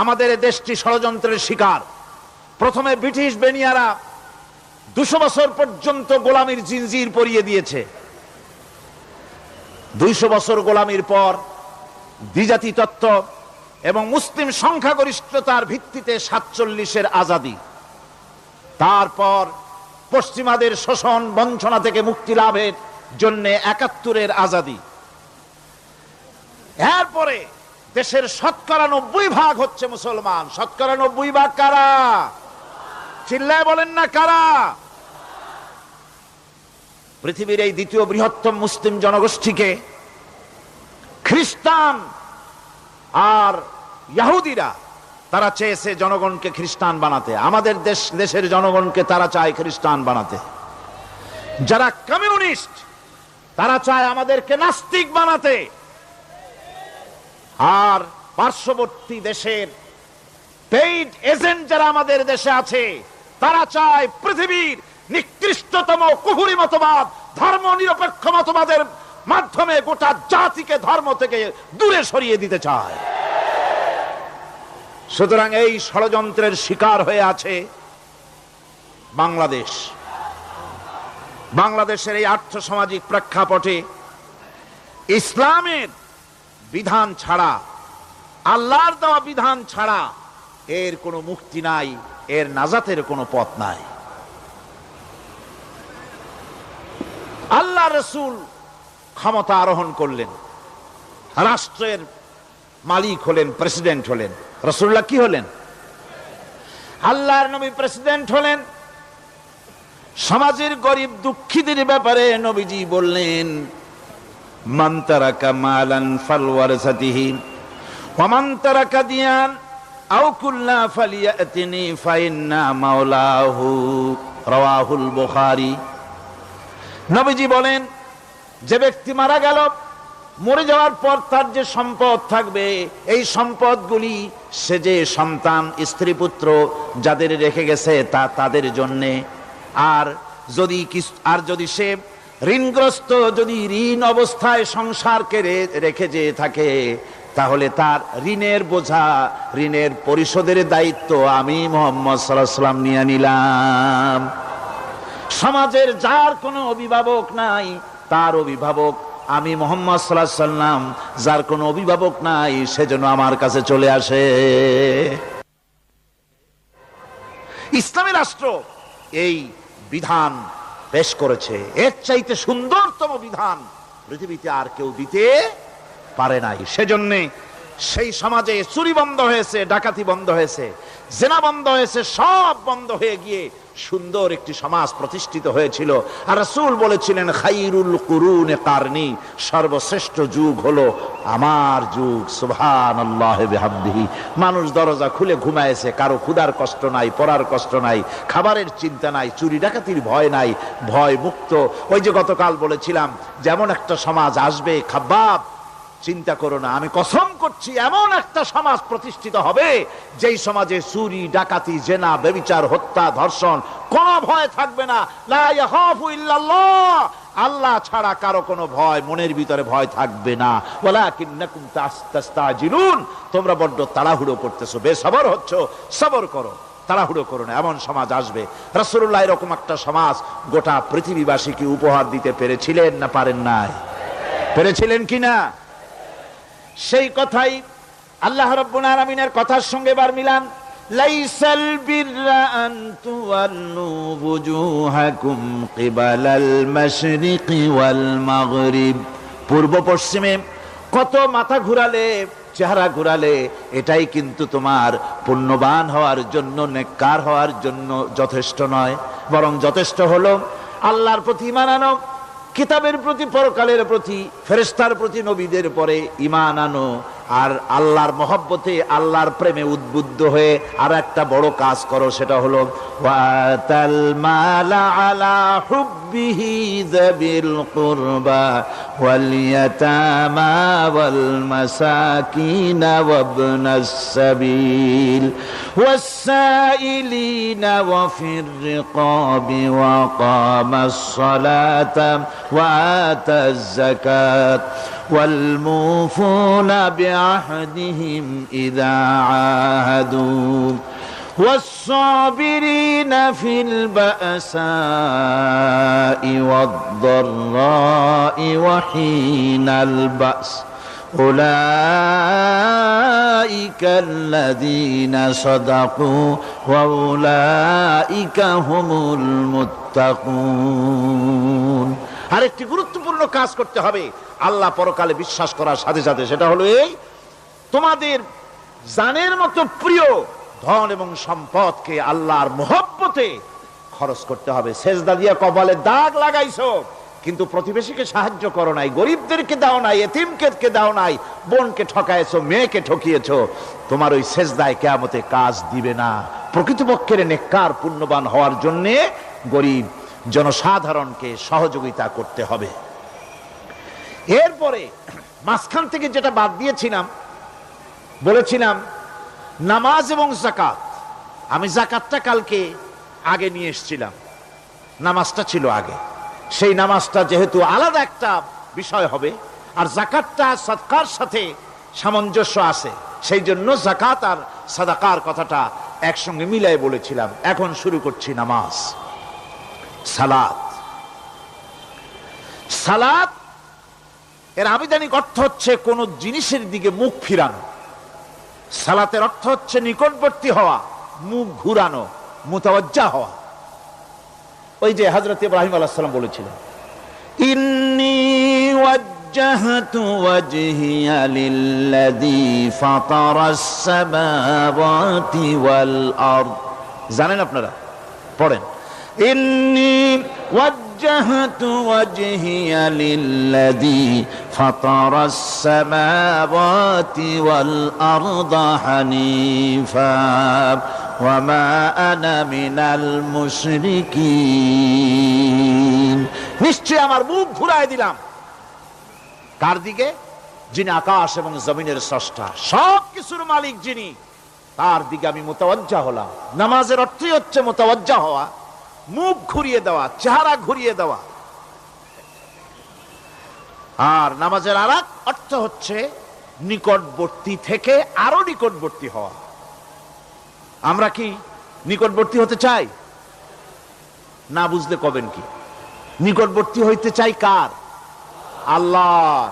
আমাদের দেশটি ষড়যন্ত্রের শিকার। প্রথমে ব্রিটিশ বেনিয়ারা 200 বছর পর্যন্ত গোলামির জিনজির পরিয়ে দিয়েছে। 200 বছর গোলামির পর দ্বিজাতি তত্ত্ব এবং মুসলিম সংখ্যাগরিষ্ঠতার ভিত্তিতে 47-এর আজাদি, তারপর পশ্চিমাদের শোষণ বঞ্চনা থেকে মুক্তি লাভের জন্য 71-এর আজাদি, এরপরে দেশের 90% হচ্ছে মুসলমান। 90% কারা? চিল্লায় বলেন না কারা? পৃথিবীর এই দ্বিতীয় বৃহত্তম মুসলিম জনগোষ্ঠীকে খ্রিস্টান আর ইহুদিরা তারা চেয়েছে জনগণকে খ্রিস্টান বানাতে। আমাদের দেশের জনগণকে তারা চায় খ্রিস্টান বানাতে। যারা কমিউনিস্ট তারা চায় আমাদেরকে নাস্তিক বানাতে। আর পার্শ্ববর্তী দেশের পেইড এজেন্ট যারা আমাদের দেশে আছে তারা চায় পৃথিবীর নিকৃষ্টতম কুফরি মতবাদ, ধর্ম নিরপেক্ষ মতবাদের মাধ্যমে গোটা জাতিকে ধর্ম থেকে দূরে সরিয়ে দিতে চায়। সুতরাং এই ষড়যন্ত্রের শিকার হয়ে আছে বাংলাদেশ। বাংলাদেশের এই আর্থসামাজিক প্রেক্ষাপটে ইসলামের বিধান ছাড়া, আল্লাহর দেওয়া বিধান ছাড়া এর কোনো মুক্তি নাই, এর নাজাতের কোনো পথ নাই। আল্লাহ রাসূল ক্ষমতা আরোহণ করলেন, রাষ্ট্রের মালিক হলেন, প্রেসিডেন্ট হলেন। রাসূলুল্লাহ কি হলেন? আল্লাহর নবী প্রেসিডেন্ট হলেন। সমাজের গরিব দুঃখীদের ব্যাপারে নবীজি বললেন, মান তারাকা মালান ফালওয়ারাসাতিহি ওয়া মান তারাকা দিয়ান আও কুল্লা ফালিয়াতিনি ফাইন্না মাওলাহু, রাওয়াহুল বুখারী। নবীজি বলেন, যে ব্যক্তি মারা গেল, মরে যাওয়ার পর তার যে সম্পদ থাকবে, এই সম্পদগুলি সে যে সন্তান স্ত্রী পুত্র যাদের রেখে গেছে তা তাদের জন্যে। আর যদি সে ঋণগ্রস্ত, যদি ঋণ অবস্থায় সংসারকে রেখে যে থাকে, তাহলে তার ঋণের বোঝা, ঋণের পরিশোধের দায়িত্ব আমি মুহাম্মদ সাল্লাল্লাহু আলাইহি ওয়াসাল্লাম নিয়ে নিলাম। সমাজের যার কোনো অভিভাবক নাই, তার অভিভাবক আমি মুহাম্মদ সাল্লাল্লাহু আলাইহি ওয়াসাল্লাম। যার কোনো অভিভাবক নাই, সেজন্য আমার কাছে চলে আসে। ইসলামী রাষ্ট্র এই বিধান পেশ করেছে। এর চাইতে সুন্দরতম বিধান পৃথিবীতে আর কেউ দিতে পারে নাই। সেজন্য সেই সমাজে চুরি বন্ধ হয়েছে, ডাকাতি বন্ধ হয়েছে, জেনা বন্ধ হয়েছে, সব বন্ধ হয়ে গিয়ে সুন্দর একটি সমাজ প্রতিষ্ঠিত হয়েছিল। আর রাসূল বলেছিলেন, খাইরুল কুরুনে কারনি, সর্বশ্রেষ্ঠ যুগ হলো আমার যুগ। সুবহানাল্লাহি বিহামদিহি। মানুষ দরজা খুলে ঘুমায়েছে, কারো ক্ষুধার কষ্ট নাই, পড়ার কষ্ট নাই, খাবারের চিন্তা নাই, চুরি ডাকাতির ভয় নাই, ভয় মুক্ত। ওই যে গতকাল বলেছিলাম, যেমন একটা সমাজ আসবে, খাব্বাব চিন্তা করো না, আমি কসম করছি এমন একটা সমাজ প্রতিষ্ঠিত হবে যেই সমাজে চুরি ডাকাতি জেনা ব্যভিচার হত্যা ধর্ষণ কোনো ভয় থাকবে না। লা ইয়াখাফু ইল্লাল্লাহ, আল্লাহ ছাড়া কারো কোনো ভয়, মনের ভিতরে ভয় থাকবে না। ওয়ালাকিন্নাকুম তাস্তাজিলুন, তোমরা বড্ড তাড়াহুড়ো করতেছো, বেসবর হচ্ছ, সবর করো, তাড়াহুড়ো করো না। এমন সমাজ আসবে। রাসূলুল্লাহ এরকম একটা সমাজ গোটা পৃথিবীবাসীকে উপহার দিতে পেরেছিলেন না পারেন নাই? পেরেছিলেন কিনা? সেই কথাই আল্লাহ রাব্বুল আলামিনের কথার সঙ্গে বার মিলান। লাইসাল বিররা আন তুওয়াল্লু বুজুহাকুম কিবালাল মাশরিকি ওয়াল মাগরিব। পূর্ব পশ্চিমে কত মাথা ঘুরালে, চেহারা ঘুরালে, এটাই কিন্তু তোমার পুণ্যবান হওয়ার জন্য, নেককার হওয়ার জন্য যথেষ্ট নয়। বরং যথেষ্ট হলো আল্লাহর প্রতি ঈমান আনো, কিতাবের প্রতি, পরকালের প্রতি, ফেরেশতার প্রতি, নবীদের পরে ঈমান আনো। আর আল্লাহর মহব্বতে, আল্লাহর প্রেমে উদ্বুদ্ধ হয়ে আর একটা বড় কাজ করো, সেটা হলো ওয়াতাল মালা আলা হুব্বিহি যাবিল কুরবা ওয়াল ইয়াতামা ওয়াল মাসাকিন ওয়াবনাস সাবিল ওয়াস-সাইলিনা ওয়া ফির রিকাবি ওয়া কামাস সালাতা ওয়া আতাজ যাকাত والموفون بعهدهم إذا عاهدوا والصابرين في البأساء والضراء وحين البأس أولئك الذين صدقوا وأولئك هم المتقون। আরেকটি গুরুত্বপূর্ণ কাজ করতে হবে আল্লাহ পরকালে বিশ্বাস করার সাথে সাথে, সেটা হলো এই, তোমাদের জানের মতো প্রিয় ধন এবং সম্পদকে আল্লাহর মহব্বতে খরচ করতে হবে। সেজদা দিয়া কপালে দাগ লাগাইছো, কিন্তু প্রতিবেশীকে সাহায্য করো নাই, গরিবদেরকে দাও নাই, এতিমকে দাও নাই, বোনকে ঠকাইছো, মেয়েকে ঠকিয়েছো, তোমার ওই সেজদায় কিয়ামতে কাজ দিবে না। প্রকৃতপক্ষের নেককার পুণ্যবান হওয়ার জন্য গরিব জনসাধারণকে সহযোগিতা করতে হবে। এরপরে মাঝখান থেকে যেটা বাদ দিয়েছিলাম, বলেছিলাম নামাজ এবং যাকাত। আমি যাকাতটা কালকে আগে নিয়ে এসেছিলাম, নামাজটা ছিল আগে। সেই নামাজটা যেহেতু আলাদা একটা বিষয় হবে, আর যাকাতটা সাদকার সাথে সামঞ্জস্য আছে, সেই জন্য যাকাত আর সাদাকার কথাটা একসঙ্গে মিলাই বলেছিলাম। এখন শুরু করছি নামাজ। সালাত, সালাত এর আবিধানিক অর্থ হচ্ছে কোন জিনিসের দিকে মুখ ফিরানো। সালাতের অর্থ হচ্ছে নিকটবর্তী হওয়া, মুখ ঘুরানো, মুতাওয়াজ্জা হওয়া। ওই যে হযরত ইব্রাহিম আলাইহিস সালাম বলেছিলেন, ইন্নী ওয়াজ্জাহতু ওয়াজহিয়া লিল্লাযী ফাতারাস সামাওয়াতি ওয়াল আরদ। জানেন আপনারা? পড়েন, ইন্নী ওয়াজ্জাহতু ওয়াজহিয়া লিল্লাযী ফাতারাস সামাওয়াতি ওয়াল আরদা হানিফা ওয়া মা আনা মিনাল মুশরিকিন। নিশ্চয় আমার মুখ ঘুরায় দিলাম কার দিকে? যিনি আকাশ এবং জমিনের স্রষ্টা, সব কিছুর মালিক যিনি, তার দিকে আমি মুতাওয়াজ্জা হলাম। নামাজের অর্থই হচ্ছে মুতাওয়াজ্জা হওয়া, মুখ ঘুরিয়ে দেওয়া, চেহারা ঘুরিয়ে দেওয়া। আর নামাজের আরেক অর্থ হচ্ছে নিকটবর্তী থেকে আরো নিকটবর্তী হওয়া। আমরা কি নিকটবর্তী হতে চাই? না বুঝলে কবেন কি? নিকটবর্তী হইতে চাই কার? আল্লাহ।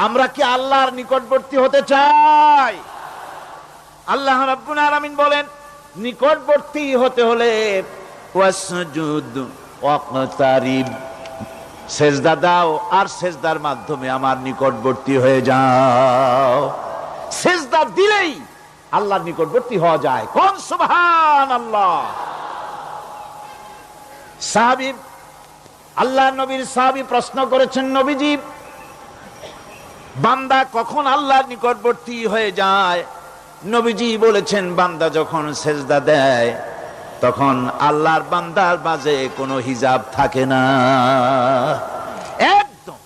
আমরা কি আল্লাহর নিকটবর্তী হতে চাই? আল্লাহ রাব্বুল আলামিন বলেন, নিকটবর্তী হতে হলে ওয়াসজুদ ওয়াকতারিব, সেজদা দাও আর সেজদার মাধ্যমে আমার নিকটবর্তী হয়ে যাও। সেজদা দিলেই আল্লাহর নিকটবর্তী হওয়া যায়। কোন সুবহানাল্লাহ। সাহাবী, আল্লাহর নবীর সাহাবী প্রশ্ন করেছেন, নবীজি, বান্দা কখন আল্লাহর নিকটবর্তী হয়ে যায়? নবীজি বলেছেন, বান্দা যখন সেজদা দেয় তখন আল্লাহর বান্দার মাঝে কোনো হিজাব থাকে না, একদম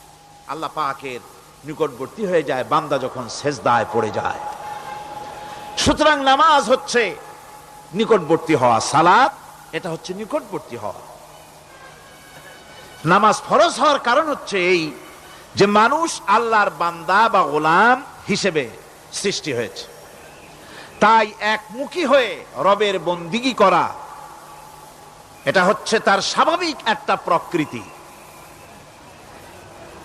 আল্লাহ পাকের নিকটবর্তী হয়ে যায় বান্দা যখন সেজদায় পড়ে যায়। সুতরাং নামাজ হচ্ছে নিকটবর্তী হওয়া, সালাত এটা হচ্ছে নিকটবর্তী হওয়া। নামাজ ফরজ হওয়ার কারণ হচ্ছে এই যে মানুষ আল্লাহর বান্দা বা গোলাম হিসেবে সৃষ্টি হয়েছে, তাই একমুখী হয়ে রবের বন্দিগি করা এটা হচ্ছে তার স্বাভাবিক একটা প্রকৃতি।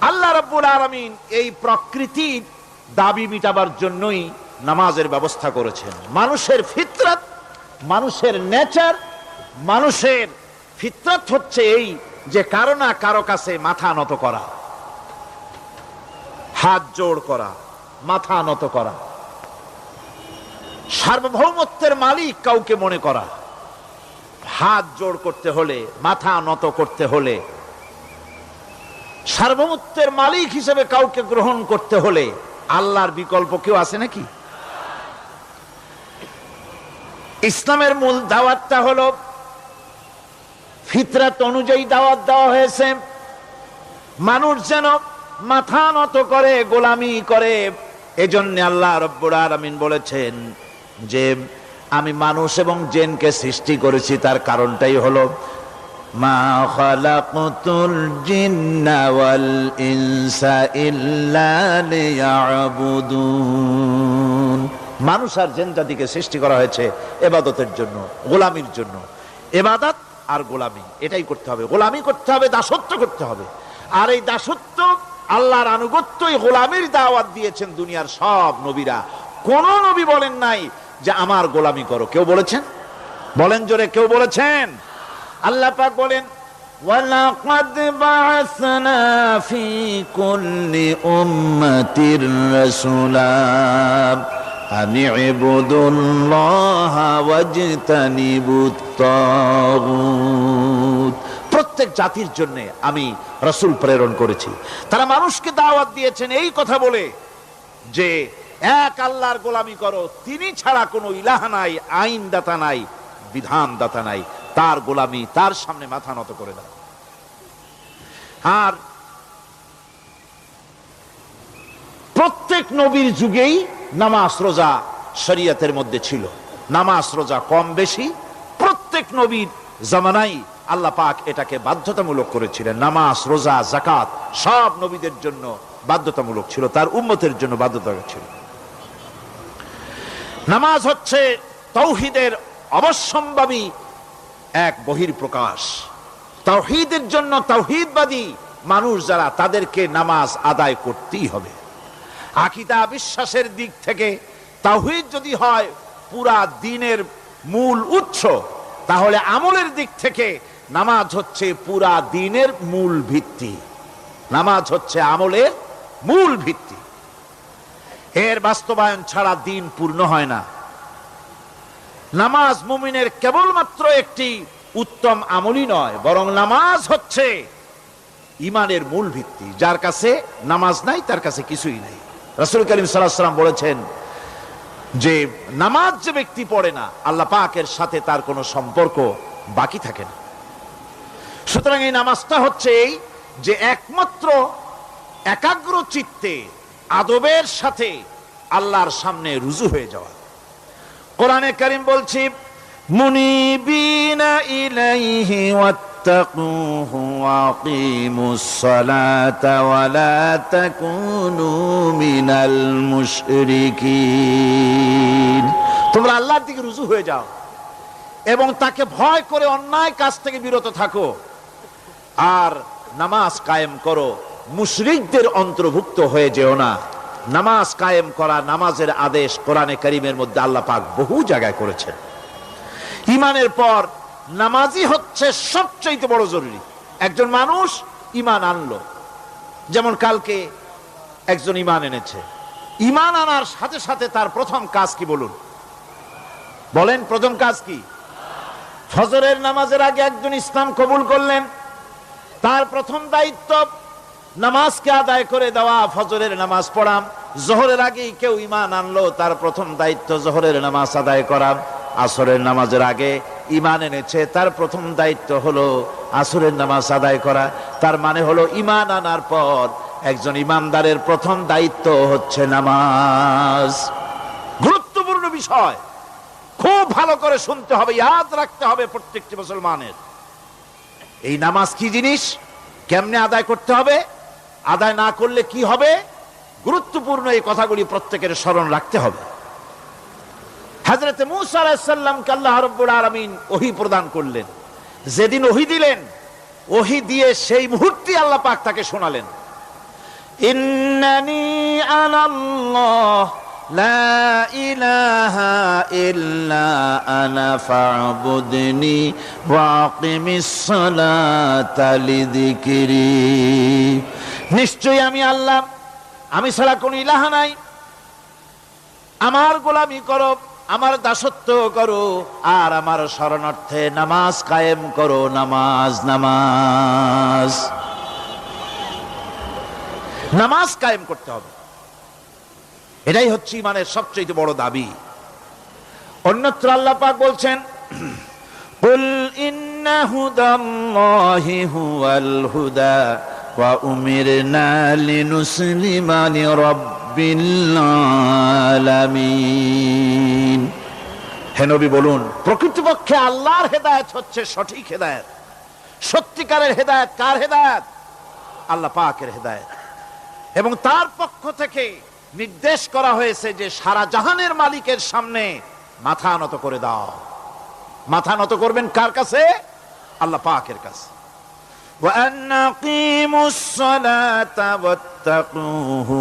আল্লাহ রাব্বুল আলামিন এই প্রকৃতির দাবি মিটাবার জন্যই নামাজের ব্যবস্থা করেছেন। মানুষের ফিতরত, মানুষের নেচার, মানুষের ফিতরত হচ্ছে এই যে কারো না কারো কাছে মাথা নত করা, হাত জোড় করা, মাথা নত করা, সার্বভৌমত্বের মালিক কাউকে মনে করা। হাত জোড় করতে হলে, মাথা নত করতে হলে, সার্বভৌমত্বের মালিক হিসেবে কাউকে গ্রহণ করতে হলে আল্লাহর বিকল্প কেউ আছে নাকি? ইসলামের মূল দাওয়াতটা হলো ফিতরাত অনুযায়ী দাওয়াত দেওয়া হয়েছে। মানুষ যেন মাথা নত করে, গোলামি করে। এজন্য আল্লাহ রাব্বুল আলামিন বলেছেন যে আমি মানুষ এবং জিনকে সৃষ্টি করেছি, তার কারণটাই হলো মা খালাকতুল জিন্না ওয়াল ইনসা ইল্লা লিয়াবুদুন। মানুষ আর জিন জাতিকে সৃষ্টি করা হয়েছে ইবাদতের জন্য, গোলামির জন্য। ইবাদত আর গোলামি এটাই করতে হবে, গোলামি করতে হবে, দাসত্ব করতে হবে। আর এই দাসত্ব, আল্লাহর আনুগত্যই গোলামির দাওয়াত দিয়েছেন দুনিয়ার সব নবীরা। কোন নবী বলেন নাই যে আমার গোলামি করো। কেউ বলেছেন? বলেন জোরে, কেউ বলেছেন? আল্লাহ পাক বলেন, ওয়ালাকাদ বা'আসনা ফি কুল্লি উম্মাতির রাসূলা আন ইবুদুল্লাহা ওয়াজতানিবুত তাগুত। প্রত্যেক জাতির জন্য আমি রাসূল প্রেরণ করেছি, তারা মানুষকে দাওয়াত দিয়েছেন এই কথা বলে যে এক আল্লাহর গোলামি করো, তিনি ছাড়া কোনো ইলাহ নাই, আইন দাতা নাই, বিধান দাতা নাই, তার গোলামি, তার সামনে মাথা নত করে দাও। আর প্রত্যেক নবীর যুগেই নামাজ রোজা শরীয়তের মধ্যে ছিল। নামাজ রোজা কম বেশি প্রত্যেক নবীর জামানায় আল্লাহ পাক এটাকে বাধ্যতামূলক করেছিলেন। নামাজ, রোজা, যাকাত সব নবীদের জন্য বাধ্যতামূলক ছিল, তার উম্মতের জন্য বাধ্যতামূলক ছিল। নামাজ হচ্ছে তাওহীদের অবশ্যম্ভাবী এক বহির্প্রকাশ। তাওহীদের জন্য তাওহীদবাদী মানুষ যারা, তাদেরকে নামাজ আদায় করতেই হবে। আকীদা বিশ্বাসের দিক থেকে তাওহীদ যদি হয় পুরা দ্বীনের মূল উৎস, তাহলে আমলের দিক থেকে নামাজ হচ্ছে পুরা দ্বীনের মূল ভিত্তি। নামাজ হচ্ছে আমলের মূল ভিত্তি। এর বাস্তবায়ন ছাড়া দ্বীন পূর্ণ হয় না। নামাজ মুমিনের কেবলমাত্র একটি উত্তম আমলই নয়, বরং নামাজ হচ্ছে ঈমানের মূল ভিত্তি। যার কাছে নামাজ নাই তার কাছে কিছুই নাই। রাসূল করিম সাল্লাল্লাহু আলাইহি ওয়াসাল্লাম বলেছেন যে নামাজ যে ব্যক্তি পড়ে না, আল্লাহ পাকের সাথে তার কোনো সম্পর্ক বাকি থাকে না। সুতরাং এই নামাজটা হচ্ছে এই যে একমাত্র একাগ্র চিত্তে আদবের সাথে আল্লাহর সামনে রুজু হয়ে যাওয়া। কোরআনে কারীম বলছে মুনিবিনা ইলাইহি واتقوه وأقيموا الصلاة ولا تكونوا من المشركين। তোমরা আল্লাহর দিকে রুজু হয়ে যাও এবং তাকে ভয় করে অন্যায় কাজ থেকে বিরত থাকো, আর নামাজ কায়েম করো, মুশরিকদের অন্তর্ভুক্ত হয়ে যেও না। নামাজ কায়েম করা, নামাজের আদেশ কোরআনে কারীমের মধ্যে আল্লাহ পাক বহু জায়গায় করেছেন। ঈমানের পর নামাজই হচ্ছে সবচেয়ে বড় জরুরি। একজন মানুষ ঈমান আনলো, যেমন কালকে একজন ঈমান এনেছে, ঈমান আনার সাথে সাথে তার প্রথম কাজ কি বলুন? বলেন, প্রথম কাজ কি? ফজরের নামাজের আগে একজন ইসলাম কবুল করলেন, তার প্রথম দায়িত্ব নামাজকে আদায় করে দেওয়া, ফজরের নামাজ পড়াম। জোহরের আগেই কেউ ঈমান আনলো, তার প্রথম দায়িত্ব জোহরের নামাজ আদায় করা। আসরের নামাজের আগে ঈমান এনেছে, তার প্রথম দায়িত্ব হলো আসরের নামাজ আদায় করা। তার মানে হলো ঈমান আনার পর একজন ঈমানদারের প্রথম দায়িত্ব হচ্ছে নামাজ। গুরুত্বপূর্ণ বিষয়, খুব ভালো করে শুনতে হবে, ইয়াদ রাখতে হবে প্রত্যেকটি মুসলমানের। এই নামাজ কি জিনিস, কেমনে আদায় করতে হবে, আদায় না করলে কি হবে, গুরুত্বপূর্ণ এই কথাগুলি প্রত্যেকের স্মরণ রাখতে হবে। হযরত মূসা আলাইহিস সালামকে আল্লাহ রাব্বুল আলামিন ওহী প্রদান করলেন। যেদিন ওহী দিলেন, ওহী দিয়ে সেই মুহূর্তে আল্লাহ পাক তাকে শোনালেন, ইন্নানি আনাল্লাহ লা ইলাহা ইল্লা আনা ফা'বুদনি ওয়া আকিমিস সালাতা লিযিকরি। নিশ্চয়ই আমি আল্লাহ, আমি ছাড়া কোনো ইলাহ নাই, আমার গোলামি করো, আমার দাসত্ব করো, আর আমার শরণার্থে নামাজ কায়েম করো। নামাজ নামাজ নামাজ কায়েম করতে হবে, এটাই হচ্ছে ইমানের সবচেয়ে বড় দাবি। অন্যত্র আল্লাহ পাক বলছেন, কুল ইন্না হুদাল্লাহি হুয়াল হুদা ওয়া উমিরনা লিনুসলিমা লিরাব্বিল আলামিন। হে নবী বলুন, প্রকৃতপক্ষে আল্লাহর হেদায়েত হচ্ছে সঠিক হেদায়েত। সত্যিকারের হেদায়েত কার হেদায়েত? আল্লাহ পাকের হেদায়েত। এবং তার পক্ষ থেকে নির্দেশ করা হয়েছে যে সারা জাহানের মালিকের সামনে মাথা নত করে দাও। মাথা নত করবেন কার কাছে? আল্লাহ পাকের কাছে। ওয়া আনাকিমুস সালাতা ওয়াত্তাকুহু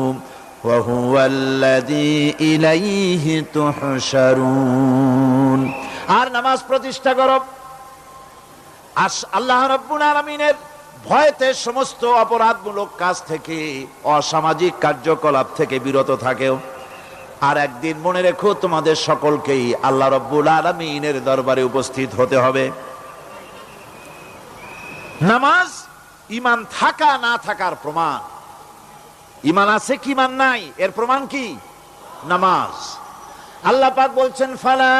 ওয়া হুয়াল্লাযী ইলাইহি তুহশারুন। আর নামাজ প্রতিষ্ঠা করো, আল্লাহ রাব্বুল আলামিনের ভয়তে সমস্ত অপরাধমূলক কাজ থেকে, অসামাজিক কার্যকলাপ থেকে বিরত থাকেও। আর একদিন মনে রেখো, তোমাদের সকলকেই আল্লাহ রাব্বুল আলামিনের দরবারে উপস্থিত হতে হবে। নামাজ ঈমান থাকা না থাকার প্রমাণ। ঈমান আছে কি ঈমান নাই, এর প্রমাণ কি? নামাজ। আল্লাহ পাক বলছেন, ফালা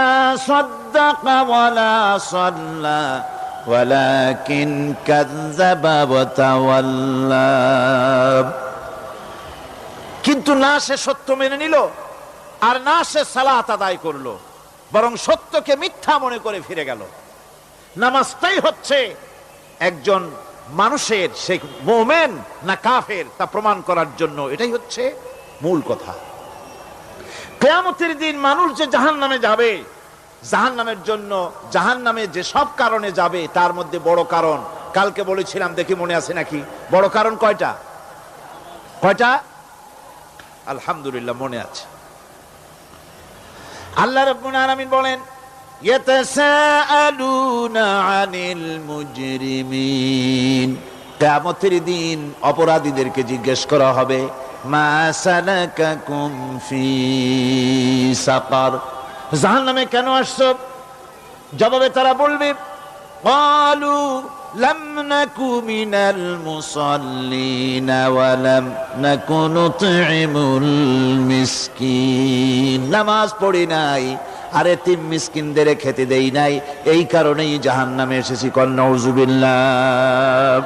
সাদ্দাকা ওয়ালা সাল্লা ওয়ালাকিন কাযযাবা ওয়া তাওয়াল্লা। কিন্তু না সে সত্য মেনে নিল, আর না সে সালাত আদায় করলো, বরং সত্যকে মিথ্যা মনে করে ফিরে গেল। নামাজটাই হচ্ছে একজন মানুষের, সে মুমিন না কাফের তা প্রমাণ করার জন্য, এটাই হচ্ছে মূল কথা। কিয়ামতের দিন মানুষ যে জাহান্নামে যাবে, জাহান্নামের জন্য, জাহান্নামে যে সব কারণে যাবে তার মধ্যে বড় কারণ কালকে বলেছিলাম, দেখি মনে আছে নাকি? বড় কারণ কয়টা? কয়টা? আলহামদুলিল্লাহ মনে আছে। আল্লাহ রাব্বুল আলামিন বলেন, ইয়াতাসাআলুনা আনিল মুজরিমিন। কিয়ামতের দিন অপরাধীদেরকে জিজ্ঞেস করা হবে, মা সালাকাকুম ফি সাকার, জাহান্নামে কেন আসছো? জবাবে তারা বলবে, ক্বালু লাম নাকু মিনাল মুসাল্লিনা ওয়া লাম নাকু নুতঈমুল মিসকিন। নামাজ পড়ি নাই, আর এতিম মিসকিনদের খেতে দেই নাই, এই কারণেই জাহান্নামে এসেছি। কল নাউযুবিল্লাহ।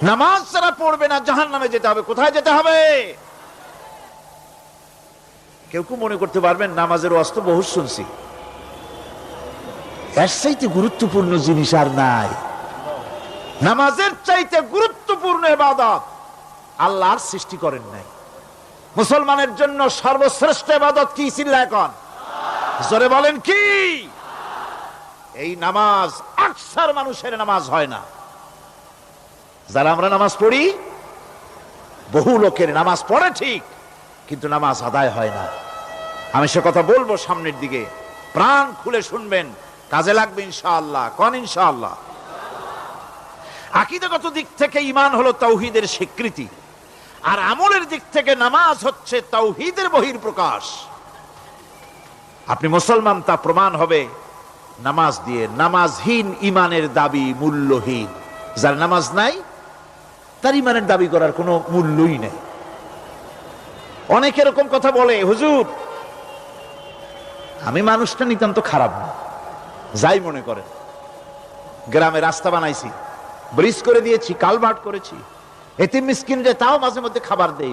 নামাজ যারা পড়বে না জাহান্নামে যেতে হবে। কোথায় যেতে হবে? কেউ কেউ মনে করতে পারবেন নামাজের ওয়াজ তো বহু শুনছি, এর চাইতে গুরুত্বপূর্ণ জিনিস আর নাই। নামাজের চাইতে গুরুত্বপূর্ণ ইবাদত আল্লাহর সৃষ্টি করেন নাই। মুসলমানের জন্য সর্বশ্রেষ্ঠ ইবাদত কি? চিল্লায় এখন জোরে বলেন কি? এই নামাজ আকসার মানুষের নামাজ হয় না। যারা আমরা নামাজ পড়ি, বহু লোকের নামাজ পড়ে ঠিক, কিন্তু নামাজ আদায় হয় না। আমি সে কথা বলবো সামনের দিকে, প্রাণ খুলে শুনবেন, কাজে লাগবে ইনশাআল্লাহ। কোন ইনশাআল্লাহ? আকীদাগত দিক থেকে ঈমান হলো তাওহীদের স্বীকৃতি, আর আমলের দিক থেকে নামাজ হচ্ছে তাওহীদের বহিঃপ্রকাশ। আপনি মুসলমান তা প্রমাণ হবে নামাজ দিয়ে। নামাজহীন ঈমানের দাবি মূল্যহীন। যার নামাজ নাই তার ঈমানের দাবি করার কোনো মূল্যই নেই। অনেক এরকম কথা বলে, হুজুর আমি মানুষটা নিতান্ত খারাপ না, যাই মনে করেন, গ্রামে রাস্তা বানাইছি, ব্রিজ করে দিয়েছি, কালভার্ট করেছি, এতিম মিসকিনরে তাও মাঝে মধ্যে খাবার দেই।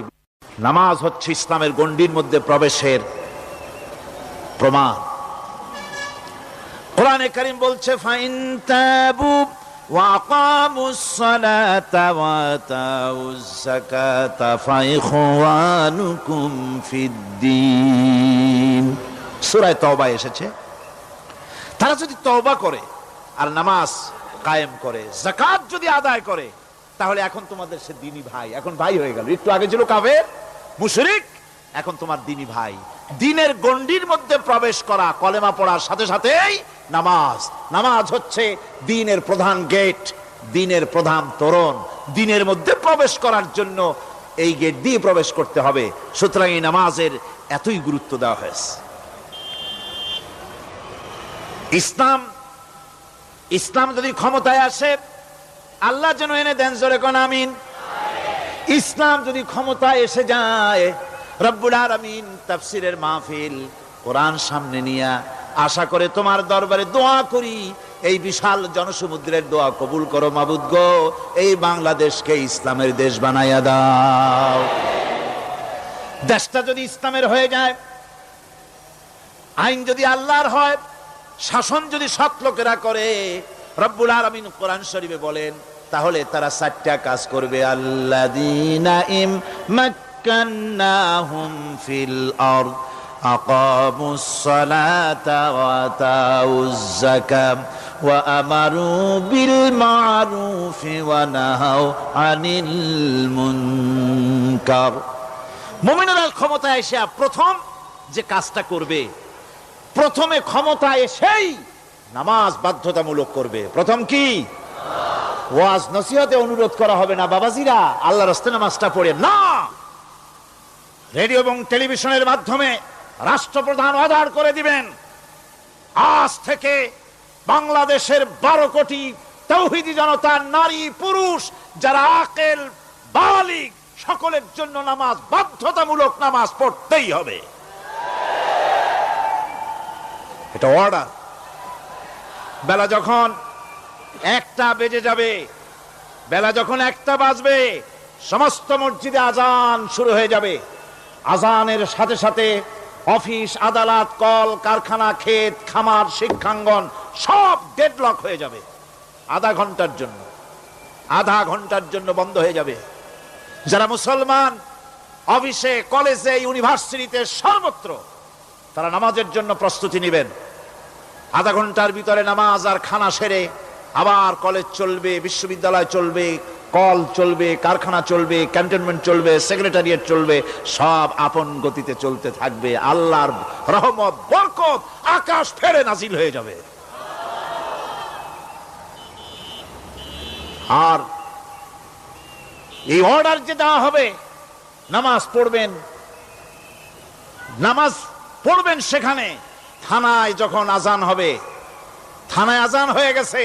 নামাজ হচ্ছে ইসলামের গণ্ডির মধ্যে প্রবেশের প্রমাণ। কোরআনে কারীম বলছে, ফাইন তাবু ওয়া আকামুস সালাতা ওয়া আতাউজ যাকাতা ফাইখওয়ানুকুম ফিদ্দীন। সূরা তওবা এসেছে। তারা যদি তওবা করে আর নামাজ কায়েম করে, যাকাত যদি আদায় করে, তাহলে এখন তোমাদের সে দ্বীনি ভাই, এখন ভাই হয়ে গেল। একটু আগে ছিল কাফের মুশরিক, এখন তোমার দ্বীনি ভাই। দ্বীনের গণ্ডির মধ্যে প্রবেশ করা কলেমা পড়ার সাথে সাথেই নামাজ। নামাজ হচ্ছে দ্বীনের প্রধান গেট, দ্বীনের প্রধান তোরণ। দ্বীনের মধ্যে প্রবেশ করার জন্য এই গেট দিয়ে প্রবেশ করতে হবে। সুতরাং এই নামাজের এতই গুরুত্ব দেওয়া হয়েছে। ইসলাম যদি ক্ষমতায় আসে, আল্লাহ যেন এনে দেন, জোরে কোন আমিন। ইসলাম যদি ক্ষমতায় এসে যায়, রব্বুল আলামিন তাফসীরের মাহফিল, কোরআন সামনে নিয়ে আশা করে তোমার দরবারে দোয়া করি, এই বিশাল জনসমুদ্রের দোয়া কবুল করো মাবুদ গো, এই বাংলাদেশকে ইসলামের দেশ বানাইয়া দাও। দেশটা যদি ইসলামের হয়ে যায়, আইন যদি আল্লাহর হয়, শাসন যদি সৎ লোকেরা করে, রব্বুল আলামিন কোরআন শরীফে বলেন, তাহলে তারা 4টা কাজ করবে। আল্লাযীনা মাক্কান্নাহুম ফিল আরদ আকামুস সালাতা ওয়া আতাউজ যাকাত ওয়া আমারু বিল মা'রুফি ওয়া নাহাউ আনিল মুনকার। মুমিনরা ক্ষমতায় এসে প্রথম যে কাজটা করবে, প্রথমে ক্ষমতায় এসেই নামাজ বাধ্যতামূলক করবে। প্রথম কি? ওয়াজ নসিহতে অনুরোধ করা হবে না, বাবাজিরা আল্লাহর রাস্তায় নামাজটা পড়ে না। রেডিও এবং টেলিভিশনের মাধ্যমে রাষ্ট্রপ্রধান অর্ডার করে দিবেন, আজ থেকে বাংলাদেশের 12 কোটি তাওহীদি জনতা, নারী পুরুষ যারা আকেল বালিগ, সকলের জন্য নামাজ বাধ্যতামূলক, নামাজ পড়তেই হবে। এটা অর্ডার। বেলা যখন 1টা বেজে যাবে, বেলা যখন 1টা বাজবে, সমস্ত মসজিদে আজান শুরু হয়ে যাবে। আজানের সাথে সাথে অফিস, আদালত, কল কারখানা, ক্ষেত খামার, শিক্ষাঙ্গন সব ডেডলক হয়ে যাবে। আধা ঘন্টার জন্য বন্ধ হয়ে যাবে। যারা মুসলমান অফিসে, কলেজে, ইউনিভার্সিটিতে, সর্বত্র তারা নামাজের জন্য প্রস্তুতি নেবেন। আধা ঘন্টার ভিতরে নামাজ আর খানা সেরে আবার কলেজ চলবে, বিশ্ববিদ্যালয় চলবে, কল চলবে, কারখানা চলবে, ক্যান্টনমেন্ট চলবে, সেক্রেটারিয়েট চলবে, সব আপন গতিতে চলতে থাকবে। আল্লাহর রহমত, বরকত আকাশ ফেরে নাজিল হয়ে যাবে। আর এই অর্ডার যে দেওয়া হবে, নামাজ পড়বেন, সেখানে থানায় যখন আজান হবে, থানায় আজান হয়ে গেছে,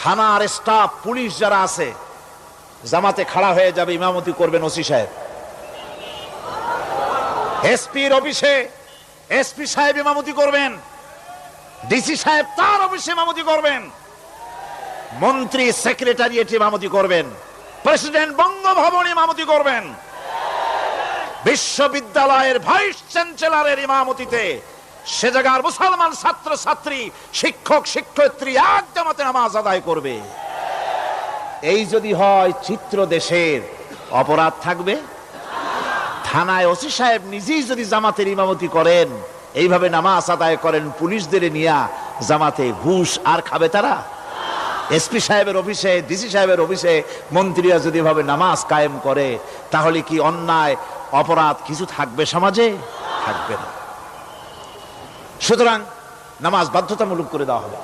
থানার স্টাফ, পুলিশ যারা আছে জামাতে খাড়া হয়ে যাবে, ইমামতি করবেন ওসি সাহেব। এসপির অফিসে এসপি সাহেব ইমামতি করবেন, ডিসি সাহেব তার অফিসে ইমামতি করবেন, মন্ত্রী সেক্রেটারিয়েট ইমামতি করবেন, প্রেসিডেন্ট বঙ্গভবন ইমামতি করবেন, বিশ্ববিদ্যালয়ের ভাইস চ্যান্সেলরের ইমামতিতে সে জায়গার মুসলমান ছাত্র ছাত্রী, শিক্ষক শিক্ষয়িত্রী এক জামাতে নামাজ আদায় করবে। এই যদি হয় চিত্র দেশের, অপরাধ থাকবে? থানায় ওসি সাহেব নিজেই যদি জামাতের ইমামতি করেন, এইভাবে নামাজ আদায় করেন পুলিশদের নিয়ে জামাতে, ঘুষ আর খাবে তারা? এসপি সাহেবের অফিসে, ডিসি সাহেবের অফিসে মন্ত্রীরা যদি এভাবে নামাজ কায়েম করে, তাহলে কি অন্যায় অপরাধ কিছু থাকবে সমাজে? থাকবে না। সুতরাং নামাজ বাধ্যতামূলক করে দেওয়া হবে।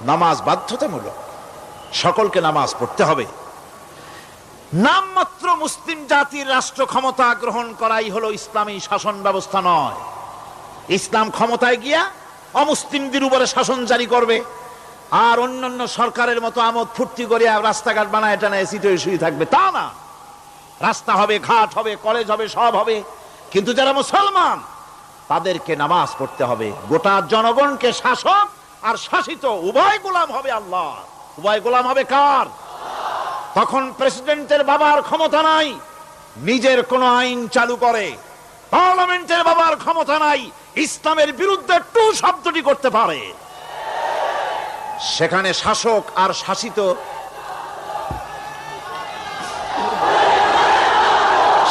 নামাজ বাধ্যতামূলক, সকলকে নামাজ পড়তে হবে। নামমাত্র মুসলিম জাতির রাষ্ট্র ক্ষমতা গ্রহণ করাই হলো ইসলামী শাসন ব্যবস্থা নয়। ইসলাম ক্ষমতায় গিয়া অমুসলিমদের উপরে শাসন জারি করবে, আর অন্যান্য সরকারের মতো আমোদ ফুর্তি করে রাস্তাঘাট বানায় টানায় সিটে শুয়ে থাকবে, তা না। রাস্তা হবে, ঘাট হবে, কলেজ হবে, সব হবে, কিন্তু যারা মুসলমান তাদেরকে নামাজ পড়তে হবে। গোটা জনগণকে শাসক আর শাসিত উভয় গোলাম হবে আল্লাহ। উভয় গোলাম হবে কার? তখন প্রেসিডেন্টের বাবার ক্ষমতা নাই নিজের কোন আইন চালু করে, পার্লামেন্টের বাবার ক্ষমতা নাই ইসলামের বিরুদ্ধে টু শব্দটি করতে পারে। সেখানে শাসক আর শাসিত,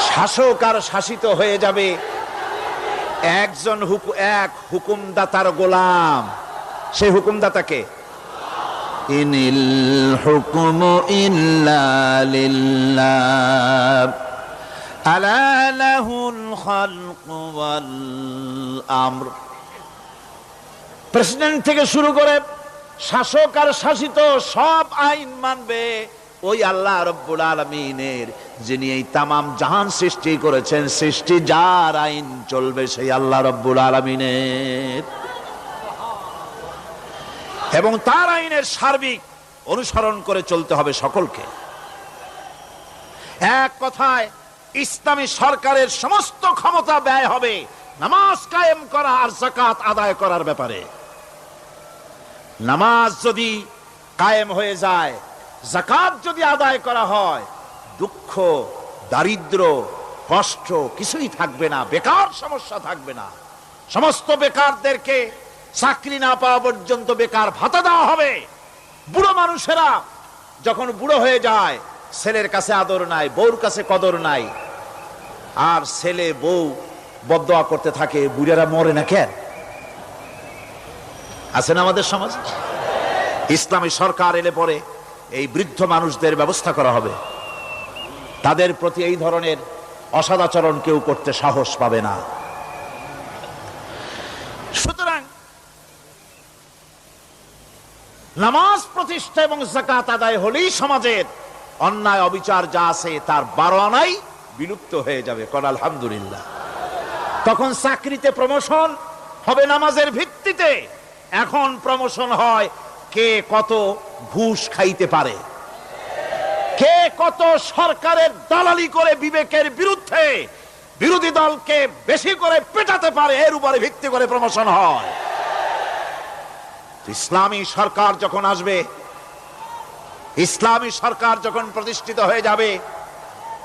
শাসক আর শাসিত হয়ে যাবে একজন এক হুকুমদাতার গোলাম। সেই হুকুমদাতাকে ইনিল হুকুমু ইল্লা লিল্লাহ আলা লাহুল খালকু ওয়াল আমর। প্রেসিডেন্ট থেকে শুরু করে শাসক আর শাসিত সব আইন মানবে ওই আল্লাহ রব্বুল আলামিনের, যিনি এই তামাম জাহান সৃষ্টি করেছেন। সৃষ্টি যার আইন চলবে সেই আল্লাহ রব্বুল আলামিনের, এবং তার আইনের সার্বিক অনুসরণ করে চলতে হবে সকলকে। এক কথায় ইসলামী সরকারের সমস্ত ক্ষমতা ব্যয় হবে নামাজ কায়েম করা আর যাকাত আদায় করার ব্যাপারে। নামাজ যদি কায়েম হয়ে যায়, যাকাত যদি আদায় করা হয়, দুঃখ, দারিদ্র, কষ্ট কিছুই থাকবে না, বেকার সমস্যা থাকবে না। সমস্ত বেকারদেরকে চাকরি না পাওয়া পর্যন্ত বেকার ভাতা দেওয়া হবে। বুড়ো মানুষেরা যখন বুড়ো হয়ে যায়, ছেলের কাছে আদর নাই, বউর কাছে কদর নাই, আর ছেলে বউ বদদোয়া করতে থাকে, বুড়েরা মরে না কেন? আছে না আমাদের সমাজ? ইসলামী সরকার এলে পরে এই বৃদ্ধ মানুষদের ব্যবস্থা করা হবে। তাদের প্রতি এই ধরনের অসদাচরণ কেউ করতে সাহস পাবে না। সুতরাং নামাজ প্রতিষ্ঠা এবং যাকাত আদায় হলেই সমাজের অন্যায় অবিচার যা আছে তার 12 আনাই বিলুপ্ত হয়ে যাবে। কোন আলহামদুলিল্লাহ। তখন চাকরিতে প্রমোশন হবে নামাজের ভিত্তিতে। এখন প্রমোশন হয় কে কত ঘুষ খাইতে পারে, কে কত সরকারের দালালি করে বিবেকের বিরুদ্ধে বিরোধী দলকে বেশি করে পেটাতে পারে, এর উপরে ভিত্তি করে প্রমোশন হয়। ইসলামী সরকার যখন আসবে, ইসলামী সরকার যখন প্রতিষ্ঠিত হয়ে যাবে,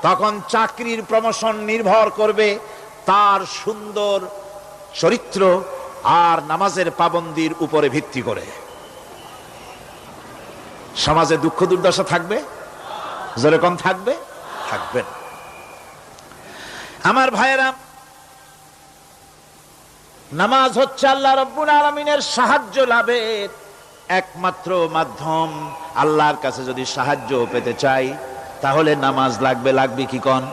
তখন চাকরির প্রমোশন নির্ভর করবে তার সুন্দর চরিত্র আর নামাজের পাবন্দির উপরে ভিত্তি করে। সমাজে দুঃখ দুর্দশা থাকবে? যেরকম থাকবে, থাকবেন। আমার ভাইয়েরা, নামাজ হচ্ছে আল্লাহ রাব্বুল আলামিনের সাহায্য লাভের একমাত্র মাধ্যম। আল্লাহর কাছে যদি সাহায্য পেতে চাই তাহলে নামাজ লাগবে। লাগবে কি কোন?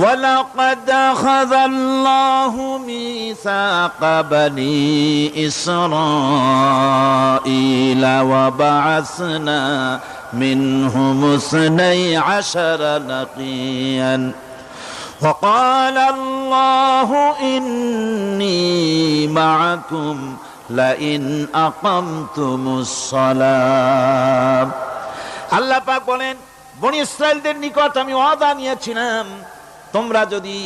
ولقد أخذ الله ميثاق بني إسرائيل وبعثنا منهم 12 نقيا وقال الله إني معكم لئن أقمتم الصلاة। আল্লাহ পাক বলেন, বনি ইসরাইলদের নিকট আমি ওয়াদা নিয়েছিলাম, তোমরা যদি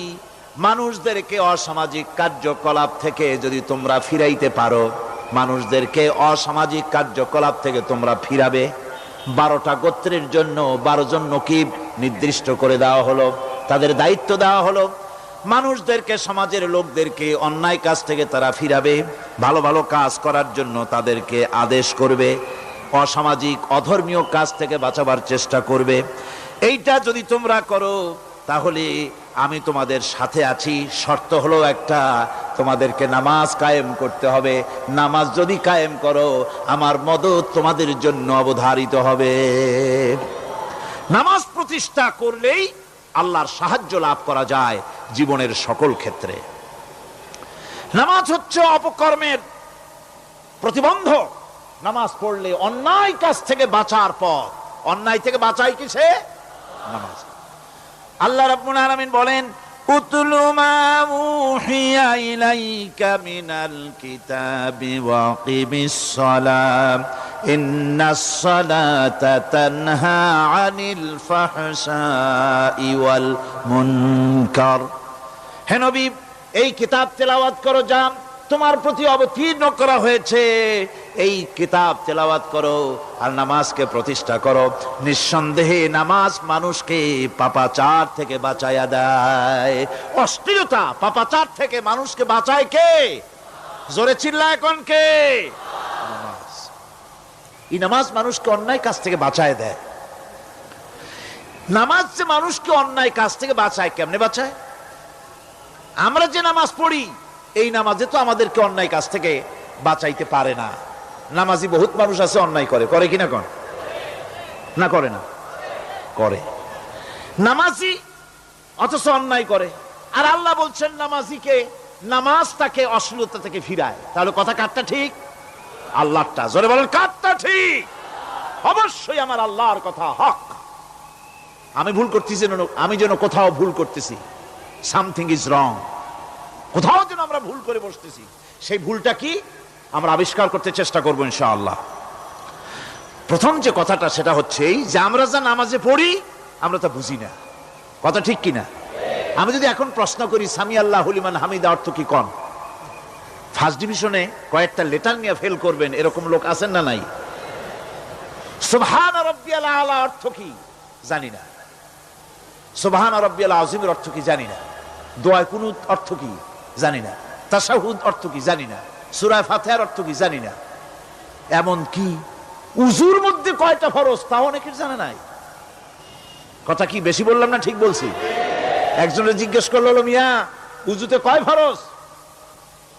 মানুষদেরকে অসামাজিক কার্যকলাপ থেকে যদি তোমরা ফিরাইতে পারো, মানুষদেরকে অসামাজিক কার্যকলাপ থেকে তোমরা ফিরাবে। 12টা গোত্রের জন্য 12 জন নকিব নির্দিষ্ট করে দেওয়া হলো, তাদের দায়িত্ব দেওয়া হলো। মানুষদেরকে, সমাজের লোকদেরকে অন্যায় কাজ থেকে তারা ফিরাবে, ভালো ভালো কাজ করার জন্য তাদেরকে আদেশ করবে, অসামাজিক অধর্মীয় কাজ থেকে বাঁচাবার চেষ্টা করবে। এইটা যদি তোমরা করো তাহলে আমি তোমাদের সাথে আছি। শর্ত হলো একটা, তোমাদেরকে নামাজ কায়েম করতে হবে। নামাজ যদি কায়েম করো আমার মদদ তোমাদের জন্য অবধারিত হবে। নামাজ প্রতিষ্ঠা করলেই আল্লাহর সাহায্য লাভ করা যায় জীবনের সকল ক্ষেত্রে। নামাজ হচ্ছে অপকর্মের প্রতিবন্ধক। নামাজ পড়লে অন্যায় কাজ থেকে বাঁচার পথ। অন্যায় থেকে বাঁচায় কিসে? নামাজ। আল্লাহ রাব্বুল আলামিন বলেন, উতলু মা উহিয়া ইলাইকা মিনাল কিতাবি ওয়াকিমিস সালাম ইন্নাস সালাতা তানহা আনিল ফাহশাই ওয়াল মুনকার। হে নবী, এই কিতাব তেলাওয়াত করো, যা তোমার প্রতি অবতীর্ণ করা হয়েছে, এই কিতাব তেলাওয়াত করো আর নামাজকে প্রতিষ্ঠা করো। নিঃসন্দেহে নামাজ মানুষকে পাপাচার থেকে বাঁচায়া দেয়। অশ্লীলতা, পাপাচার থেকে মানুষকে বাঁচায় কে? জোরে চিল্লায় কোন কে? নামাজ। এই নামাজ মানুষকে অন্যায় কাজ থেকে বাঁচায় দেয়। নামাজ যে মানুষকে অন্যায় কাজ থেকে বাঁচায়, কেমনে বাঁচায়? আমরা যে নামাজ পড়ি, এই নামাজে তো আমাদেরকে অন্যায় কাজ থেকে বাঁচাইতে পারে না। নামাজি বহুত মানুষ আছে অন্যায় করে, করে কিনা কোন? না করে না? করে। নামাজি অথচ অন্যায় করে। আর আল্লাহ বলছেন নামাজিকে, নামাজ তাকে অশ্লীলতা থেকে ফিরায়। তাহলে কথা কারটা ঠিক? আল্লাহরটা। জোরে বলেন, কারটা ঠিক? অবশ্যই আমার আল্লাহর কথা হক। আমি ভুল করতেছি, আমি যেন কোথাও ভুল করতেছি, সামথিং ইজ রং, কোথাও যেন আমরা ভুল করে বসতেছি, সেই ভুলটা কি আমরা আবিষ্কার করতে চেষ্টা করবো ইনশাআল্লাহ। প্রথম যে কথাটা সেটা হচ্ছে এই যে আমরা যা নামাজে পড়ি আমরা তা বুঝি না। কথা ঠিক কিনা? আমি যদি এখন প্রশ্ন করি সামি আল্লাহু লিমান হামিদা অর্থ কি কোন? ফার্স্ট ডিভিশনে কয়েকটা লেটার নিয়ে ফেল করবেন এরকম লোক আছেন না নাই? সুবহান রাব্বিয়াল আলা অর্থ কি জানি না। সুবহান রাব্বিয়াল আযীমের অর্থ কি জানি না। দোয়া কুনুত অর্থ কি জানি না। তাশাহুদ অর্থ কি জানি না। সূরা ফাতিহার অর্থ কি জানি না। এমন কি উযুর মধ্যে কয়টা ফরজ তাও অনেকের জানা নাই। কথা কি বেশি বললাম না ঠিক বলছি? একজনের জিজ্ঞেস করলো, মিয়া উযুতে কয় ফরজ?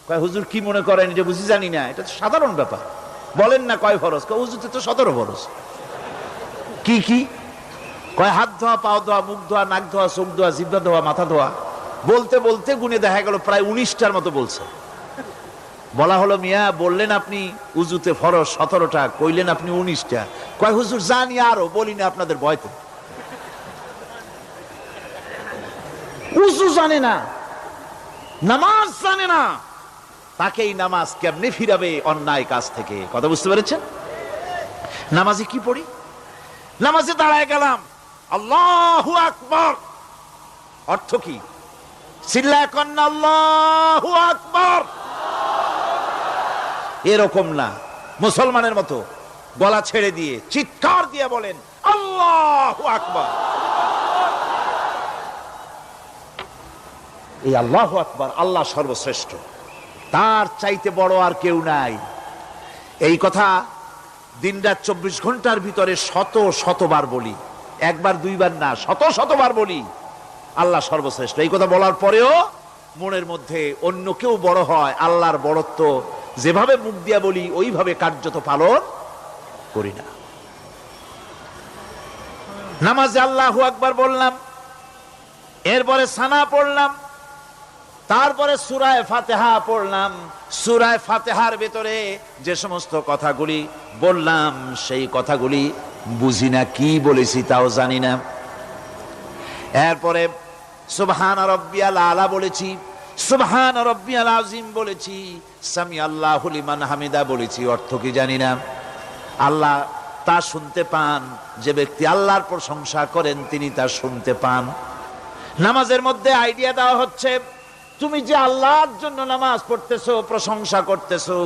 কয় হুজুর কি মনে করেন যে বুঝি জানি না? এটা তো সাধারণ ব্যাপার, বলেন না কয় ফরজ? কয় উযুতে তো 17 ফরজ। কি কি? কয় হাত ধোয়া, পাও ধোয়া, মুখ ধোয়া, নাক ধোয়া, চোখ ধোয়া, জিহ্বা ধোয়া, মাথা ধোয়া। বলতে বলতে গুনে দেখা গেল প্রায় 19টার মতো বলছে। বলা হলো, মিয়া বললেন আপনি উযুতে ফরজ 17টা, কইলেন আপনি 19টা। কয় হুজুর জানি আরো, বলি না আপনাদের ভয়তে। উযু জানে না, নামাজ জানে না, তাকে এই নামাজ কেমনে ফিরাবে অন্যায় কাজ থেকে? কথা বুঝতে পেরেছেন? নামাজে কি পড়ি? নামাজে দাঁড়ায় গেলাম, আল্লাহু আকবার অর্থ কি? চিল্লায় কন্না আল্লাহু আকবার। এরকম না, মুসলমানের মতো গলা ছেড়ে দিয়ে চিৎকার দিয়ে বলেন আল্লাহু আকবার। এই আল্লাহু আকবার, আল্লাহ সর্বশ্রেষ্ঠ, তার চাইতে বড় আর কেউ নাই। এই কথা দিনরাত 24 ঘন্টার ভিতরে শত শতবার বলি, একবার দুইবার না, শত শতবার বলি আল্লাহ সর্বশ্রেষ্ঠ। এই কথা বলার পরেও মনের মধ্যে অন্য কেউ বড় হয়, আল্লাহর বড়ত্ব যেভাবে মুখ দিয়া বলি ওইভাবে কার্যত পালন করি না। নামাজে আল্লাহু আকবার বললাম, এরপরে সানা পড়লাম, তারপরে সূরা ফাতিহা পড়লাম। সূরা ফাতিহার ভিতরে যে সমস্ত কথাগুলি বললাম সেই কথাগুলি বুঝি না, কি বলেছি তাও জানি না। এরপরে সুবহান রাব্বিয়াল আলা বলেছি, সুবহান রাব্বিয়াল আযীম বলেছি, সামি আল্লাহু লিমান হামিদা বলেছি, অর্থ কি জানি না। আল্লাহ তা শুনতে পান, যে ব্যক্তি আল্লাহর প্রশংসা করেন তিনি তা শুনতে পান। নামাজের মধ্যে আইডিয়া দেওয়া হচ্ছে, তুমি যে আল্লাহর জন্য নামাজ পড়তেছো, প্রশংসা করতেছো,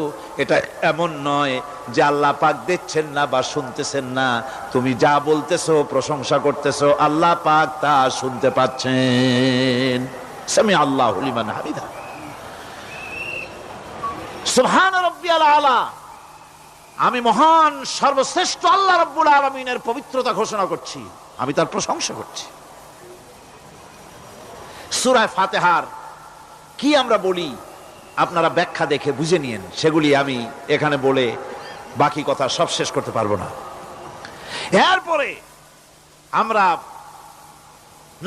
এটা এমন নয় যে আল্লাহ পাক দেখছেন না বা শুনতেছেন না। তুমি যা বলতেছো, প্রশংসা করতেছো, আল্লাহ পাক তা শুনতে পাচ্ছেন। সামি আল্লাহু লিমান হামিদা। সুবহান রাব্বিয়াল আলা, আমি মহান সর্বশ্রেষ্ঠ আল্লাহ রাব্বুল আলামিনের পবিত্রতা ঘোষণা করছি, আমি তার প্রশংসা করছি। সূরা ফাতিহার কি আমরা বলি আপনারা ব্যাখ্যা দেখে বুঝে নিয়েন, সেগুলি আমি এখানে বলে বাকি কথা সব শেষ করতে পারবো না। এরপরে আমরা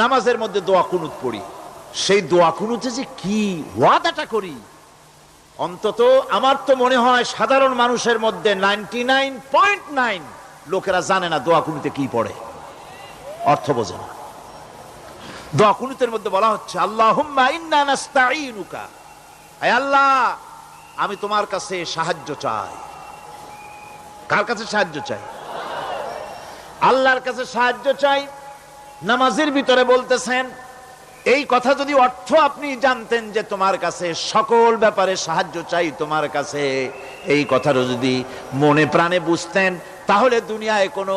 নামাজের মধ্যে দোয়া কুনুত পড়ি। সেই দোয়া কুনুতে যে কি ওয়াদাটা করি, অন্তত আমার তো মনে হয় সাধারণ মানুষের মধ্যে 99.9 লোকেরা জানে না দোয়া কুনুতে কি পড়ে, অর্থ বোঝে না। দোয়া কুনুতের মধ্যে বলা হচ্ছে আল্লাহুম্মা ইন্না নাস্তাঈনুকা, হে আল্লাহ আমি তোমার কাছে সাহায্য চাই। কার কাছে সাহায্য চাই? আল্লাহর কাছে সাহায্য চাই। নামাজের ভিতরে বলতেছেন, এই কথা যদি অর্থ আপনি জানতেন যে তোমার কাছে সকল ব্যাপারে সাহায্য চাই তোমার কাছে, এই কথাটা যদি মনে প্রাণে বুঝতেন, তাহলে দুনিয়ায় কোনো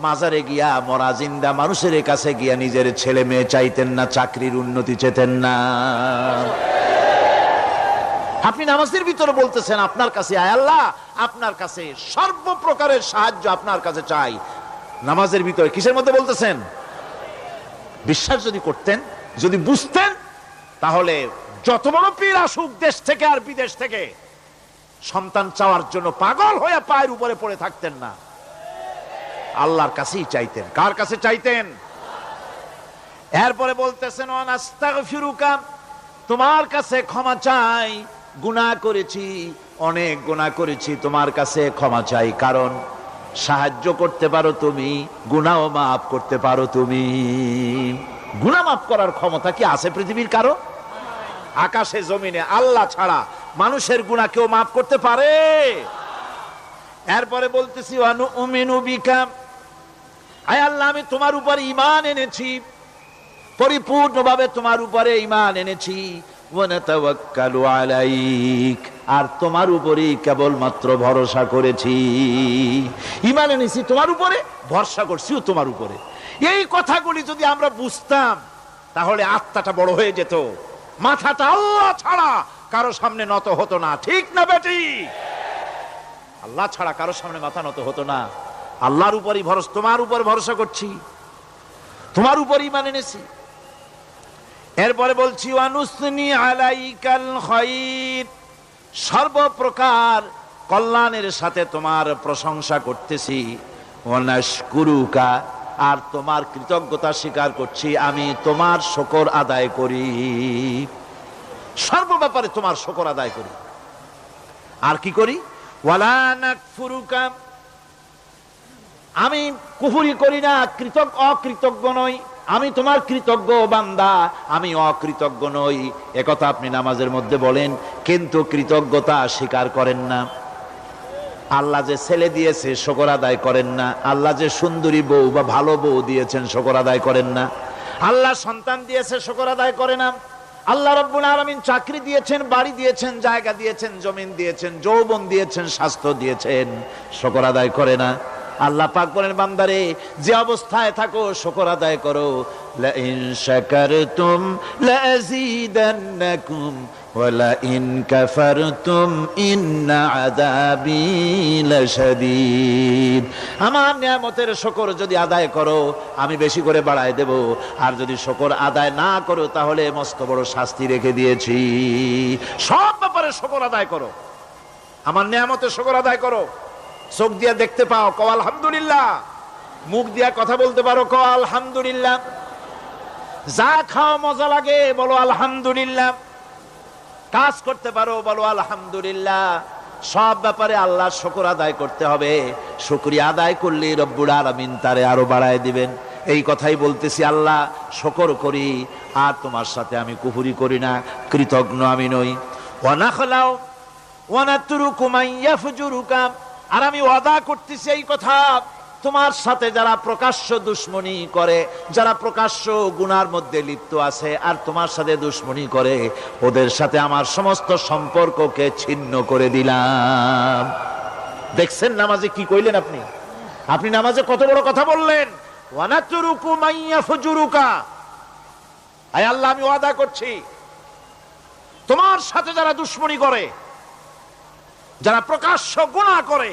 মাজারে গিয়া মরা জিন্দা মানুষের কাছে গিয়া নিজের ছেলে মেয়ে চাইতেন না, চাকরির উন্নতি চেতেন না। আপনি নামাজের ভিতরে বলতেছেন আপনার কাছে, আয় আল্লাহ আপনার কাছে সর্বপ্রকারের সাহায্য আপনার কাছে চাই। নামাজের ভিতরে কিসের মধ্যে বলতেছেন? বিশ্বাস যদি করতেন, যদি বুঝতেন, তাহলে যত বড় পীর আসুক দেশ থেকে আর বিদেশ থেকে, সন্তান চাওয়ার জন্য পাগল হয়ে পায়ের উপরে পড়ে থাকতেন না, আল্লাহর কাছেই চাইতেন। কার কাছে চাইতেন? এরপরে বলতেছেন আস্তাগফিরুকা, তোমার কাছে ক্ষমা চাই, গুনাহ করেছি, অনেক গুনাহ করেছি, তোমার কাছে ক্ষমা চাই, কারণ সাহায্য করতে পারো তুমি, গুনাহ মাফ করতে পারো তুমি। গুনাহ মাফ করার ক্ষমতা কি আছে পৃথিবীর কারো? আকাশে জমিনে আল্লাহ ছাড়া মানুষের গুনাহ কেউ মাফ করতে পারে? এরপরে বলতেছি ওয়ানুমিনু বিকা, আয় আল্লাহ আমি তোমার উপর ঈমান এনেছি, পরিপূর্ণভাবে তোমার উপরে ঈমান এনেছি। ওয়ানাতাওয়াক্কালু আলাইক, আর তোমার উপরেই কেবলমাত্র ভরসা করেছি। ঈমান এনেছি তোমার উপরে, ভরসা করছিও তোমার উপরে। এই কথাগুলি যদি আমরা বুঝতাম, তাহলে আত্মাটা বড় হয়ে যেত, মাথাটা আল্লাহ ছাড়া কারো সামনে নত হতো না। ঠিক না বেটি? আল্লাহ ছাড়া কারো সামনে মাথা নত হতো না। আল্লাহর উপরই ভরসা, তোমার উপর ভরসা করছি, তোমার উপর ঈমান এনেছি। এরপরে বলছি ওয়ানুসনি আলাইকাল খায়র, সর্বপ্রকার কল্যাণের সাথে তোমার প্রশংসা করতেছি। ওয়ানাশকুরুকা, আর তোমার কৃতজ্ঞতা স্বীকার করছি, আমি তোমার শুকর আদায় করি, সর্ব ব্যাপারে তোমার শুকর আদায় করি। আর কি করি? ওয়ালা নাকফুরুকা, আমি কুফরি করি না, অকৃতজ্ঞ নই, আমি তোমার কৃতজ্ঞ বান্দা, আমি অকৃতজ্ঞ নই। একথা আপনি নামাজের মধ্যে বলেন, কিন্তু কৃতজ্ঞতা স্বীকার করেন না। আল্লাহ যে ছেলে দিয়েছে শুকর আদায় করেন না, আল্লাহ যে সুন্দরী বউ বা ভালো বউ দিয়েছেন শুকর আদায় করেন না, আল্লাহ সন্তান দিয়েছে শুকর আদায় করে না, আল্লাহ রাব্বুল আলামিন চাকরি দিয়েছেন, বাড়ি দিয়েছেন, জায়গা দিয়েছেন, জমিন দিয়েছেন, যৌবন দিয়েছেন, স্বাস্থ্য দিয়েছেন, শুকর আদায় করে না। আল্লাহ পাক বলেন, বান্দারে যে অবস্থায় থাকো শুকর আদায় করো। লা ইন শাকারতুম লাযীদান্নাকুম ওয়া লা ইন কাফারতুম ইন্না আযাবী লাশাদীদ। আমার নিয়ামতের শুকর যদি আদায় করো আমি বেশি করে বাড়ায় দেব, আর যদি শুকর আদায় না করো তাহলে মস্ত বড় শাস্তি রেখে দিয়েছি। সব ব্যাপারে শুকর আদায় করো, আমার নিয়ামতের শুকর আদায় করো। চোখ দিয়া দেখতে পাও, কও আলহামদুলিল্লাহ। মুখ দিয়া কথা বলতে পারো, কও আলহামদুলিল্লাহ। যা খাও মজা লাগে, বলো আলহামদুলিল্লাহ। কাজ করতে পারো, বলো আলহামদুলিল্লাহ। সব ব্যাপারে আল্লাহর শুকর আদায় করতে হবে। শুকরিয়া আদায় করলে রব্বুল আলামিন তারে আরো বাড়ায় দিবেন। এই কথাই বলতেছি, আল্লাহ শুকর করি, আর তোমার সাথে আমি কুফরি করি না, কৃতজ্ঞ আমি নই। ওয়া নাখলাউ ওয়া নাতরুকু মান ইয়াফজুরুকা, আর আমি ওয়াদা করতেছি এই কথা, তোমার সাথে যারা প্রকাশ্য দুশ্মনী করে, যারা প্রকাশ্য গুনার মধ্যে লিপ্ত আছে আর তোমার সাথে দুশ্মনী করে, ওদের সাথে আমার সমস্ত সম্পর্ককে ছিন্ন করে দিলাম। দেখছেন নামাজে কি কইলেন আপনি? আপনি নামাজে কত বড় কথা বললেন। ওয়ানাতুরুকু মান ইয়াফজুরুকা, আয় আল্লাহ, আমি ওয়াদা করছি তোমার সাথে যারা দুশ্মনী করে, যারা প্রকাশ্য গুনাহ করে,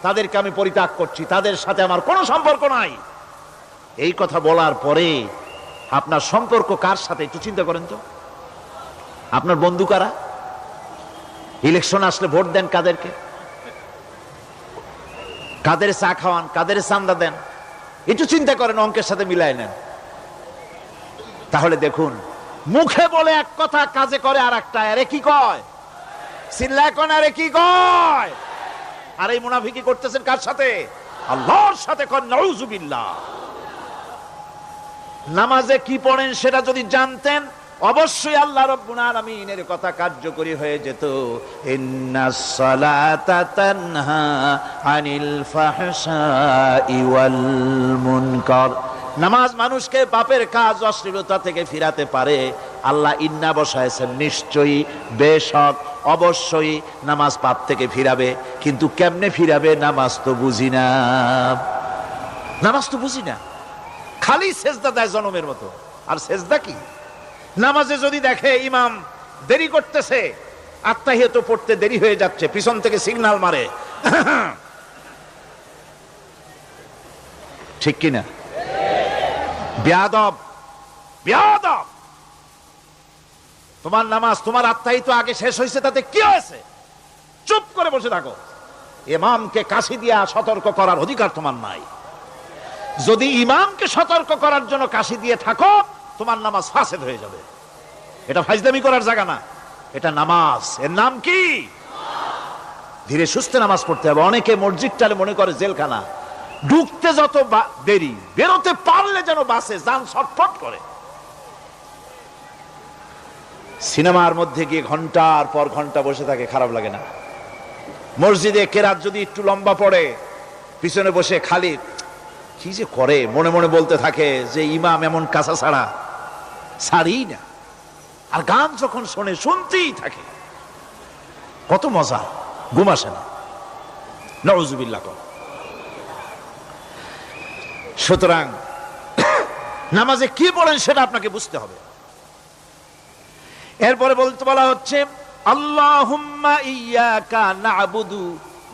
তাদেরকে আমি পরিত্যাগ করছি, তাদের সাথে আমার কোনো সম্পর্ক নাই। এই কথা বলার পরে আপনার সম্পর্ক কার সাথে একটু চিন্তা করেন তো। আপনার বন্ধু কারা? ইলেকশন আসলে ভোট দেন কাদেরকে? কাদের চা খাওয়ান, কাদের চান্দা দেন? একটু চিন্তা করেন, অঙ্কের সাথে মিলাই নেন। তাহলে দেখুন, মুখে বলে এক কথা, কাজে করে আর একটা। আরে কি কয়? চিল্লায় কোন? আরে কি কয়? আর এই মুনাফিকি করতেছেন কার সাথে? আল্লাহর সাথে। কোন নাউজুবিল্লাহ। নামাজে কি পড়েন সেটা যদি জানতেন, অবশ্যই আল্লাহ রাব্বুল আলামিনের কথা কার্যকরী হয়ে যেত। ইন্নাস সালাতা তানহা আনিল ফাহশাই ওয়াল মুনকার। নামাজ মানুষকে পাপের কাজ, অশ্লীলতা থেকে ফিরাতে পারে। আল্লাহ ইন্না বসায়ছেন, নিশ্চয়ই, বেশক, অবশ্যই নামাজ পাপ থেকে ফিরাবে। কিন্তু কেমনে ফিরাবে নামাজ তো বুঝি না। নামাজ তো বুঝি না, খালি সেজদা দেয় জনমের মতো। আর সেজদা কি? নামাজে যদি দেখে ইমাম দেরি করতেছে, আত্তাহিয়াত পড়তে দেরি হয়ে যাচ্ছে, পিছন থেকে সিগন্যাল মারে, ঠিক কিনা? বেয়াদব, বেয়াদব। তোমার নামাজ, তোমার আত্তাহিয়াত আগে শেষ হয়েছে, তাতে কি হয়েছে? চুপ করে বসে থাকো। ইমামকে কাশি দিয়া সতর্ক করার অধিকার তোমার নাই। যদি ইমামকে সতর্ক করার জন্য কাশি দিয়ে থাকো, তোমার নামাজ ফাসেদ হয়ে যাবে। এটা ফাজলামি করার জায়গা না, এটা নামাজ। এর নাম কি? ধীরে সুস্থে নামাজ পড়তে হবে। অনেকে মসজিদটারে মনে করে জেলখানা। ঢুকতে যত দেরি, বেরোতে পারলে যেন বাসে যান ছটফট করে। সিনেমার মধ্যে গিয়ে ঘন্টার পর ঘন্টা বসে থাকে, খারাপ লাগে না? মসজিদে কেরাত যদি একটু লম্বা পড়ে, পিছনে বসে খালি কি যে করে মনে মনে বলতে থাকে যে ইমাম এমন কাঁচা ছাড়া ছাড়ি না। আর গান যখন শোনে, শুনতেই থাকে, কত মজা, ঘুম আসে না। নাউজুবিল্লাহ। সুতরাং নামাজে কি পড়েন সেটা আপনাকে বুঝতে হবে। এরপরে বলতে বলা হচ্ছে, আল্লাহুম্মা ইয়্যাকা না'বুদু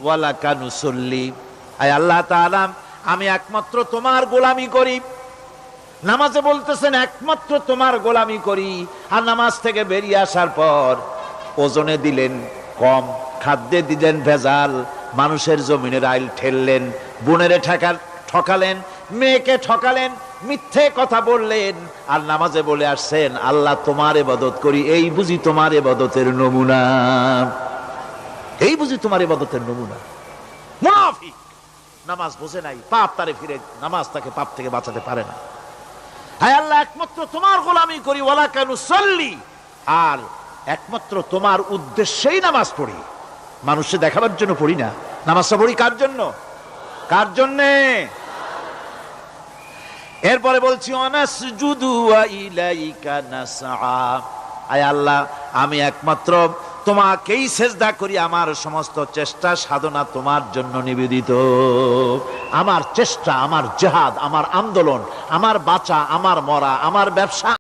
ওয়া লাকা নুসাল্লি। আয় আল্লাহ তাআলা, আমি একমাত্র তোমার গোলামি করি। নামাজে বলতেছেন একমাত্র তোমার গোলামি করি। আর নামাজ থেকে বেরিয়ে আসার পর ওজনে দিলেন কম, খাদ্যে দিলেন ভেজাল, মানুষের জমিনের আইল ঠেললেন, বোনেরে ঠকালেন, মেয়েকে ঠকালেন, মিথ্যে কথা বললেন, আর নামাজে বলে আসছেন আল্লাহ তোমার ইবাদত করি। এই বুঝি তোমার ইবাদতের নমুনা? এই বুঝি তোমার ইবাদতের নমুনা? মুনাফিক। নামাজ বোঝে নাই, পাপ তারে ফিরে, নামাজ তাকে পাপ থেকে বাঁচাতে পারে না। হায় আল্লাহ, একমাত্র তোমার গোলামি করি, ওয়ালা কানু সল্লি, আর একমাত্র তোমার উদ্দেশ্যেই নামাজ পড়ি। মানুষে দেখাবার জন্য পড়ি না। নামাজটা পড়ি কার জন্য? কার জন্যে? এরপরে বলছি, অনাসজুদু ওয়া ইলাইকা নাসআ। আয় আল্লাহ, আমি একমাত্র তোমাকেই সেজদা করি, আমার সমস্ত চেষ্টা সাধনা তোমার জন্য নিবেদিত। আমার চেষ্টা, আমার জিহাদ, আমার আন্দোলন, আমার বাঁচা, আমার মরা, আমার ব্যবসা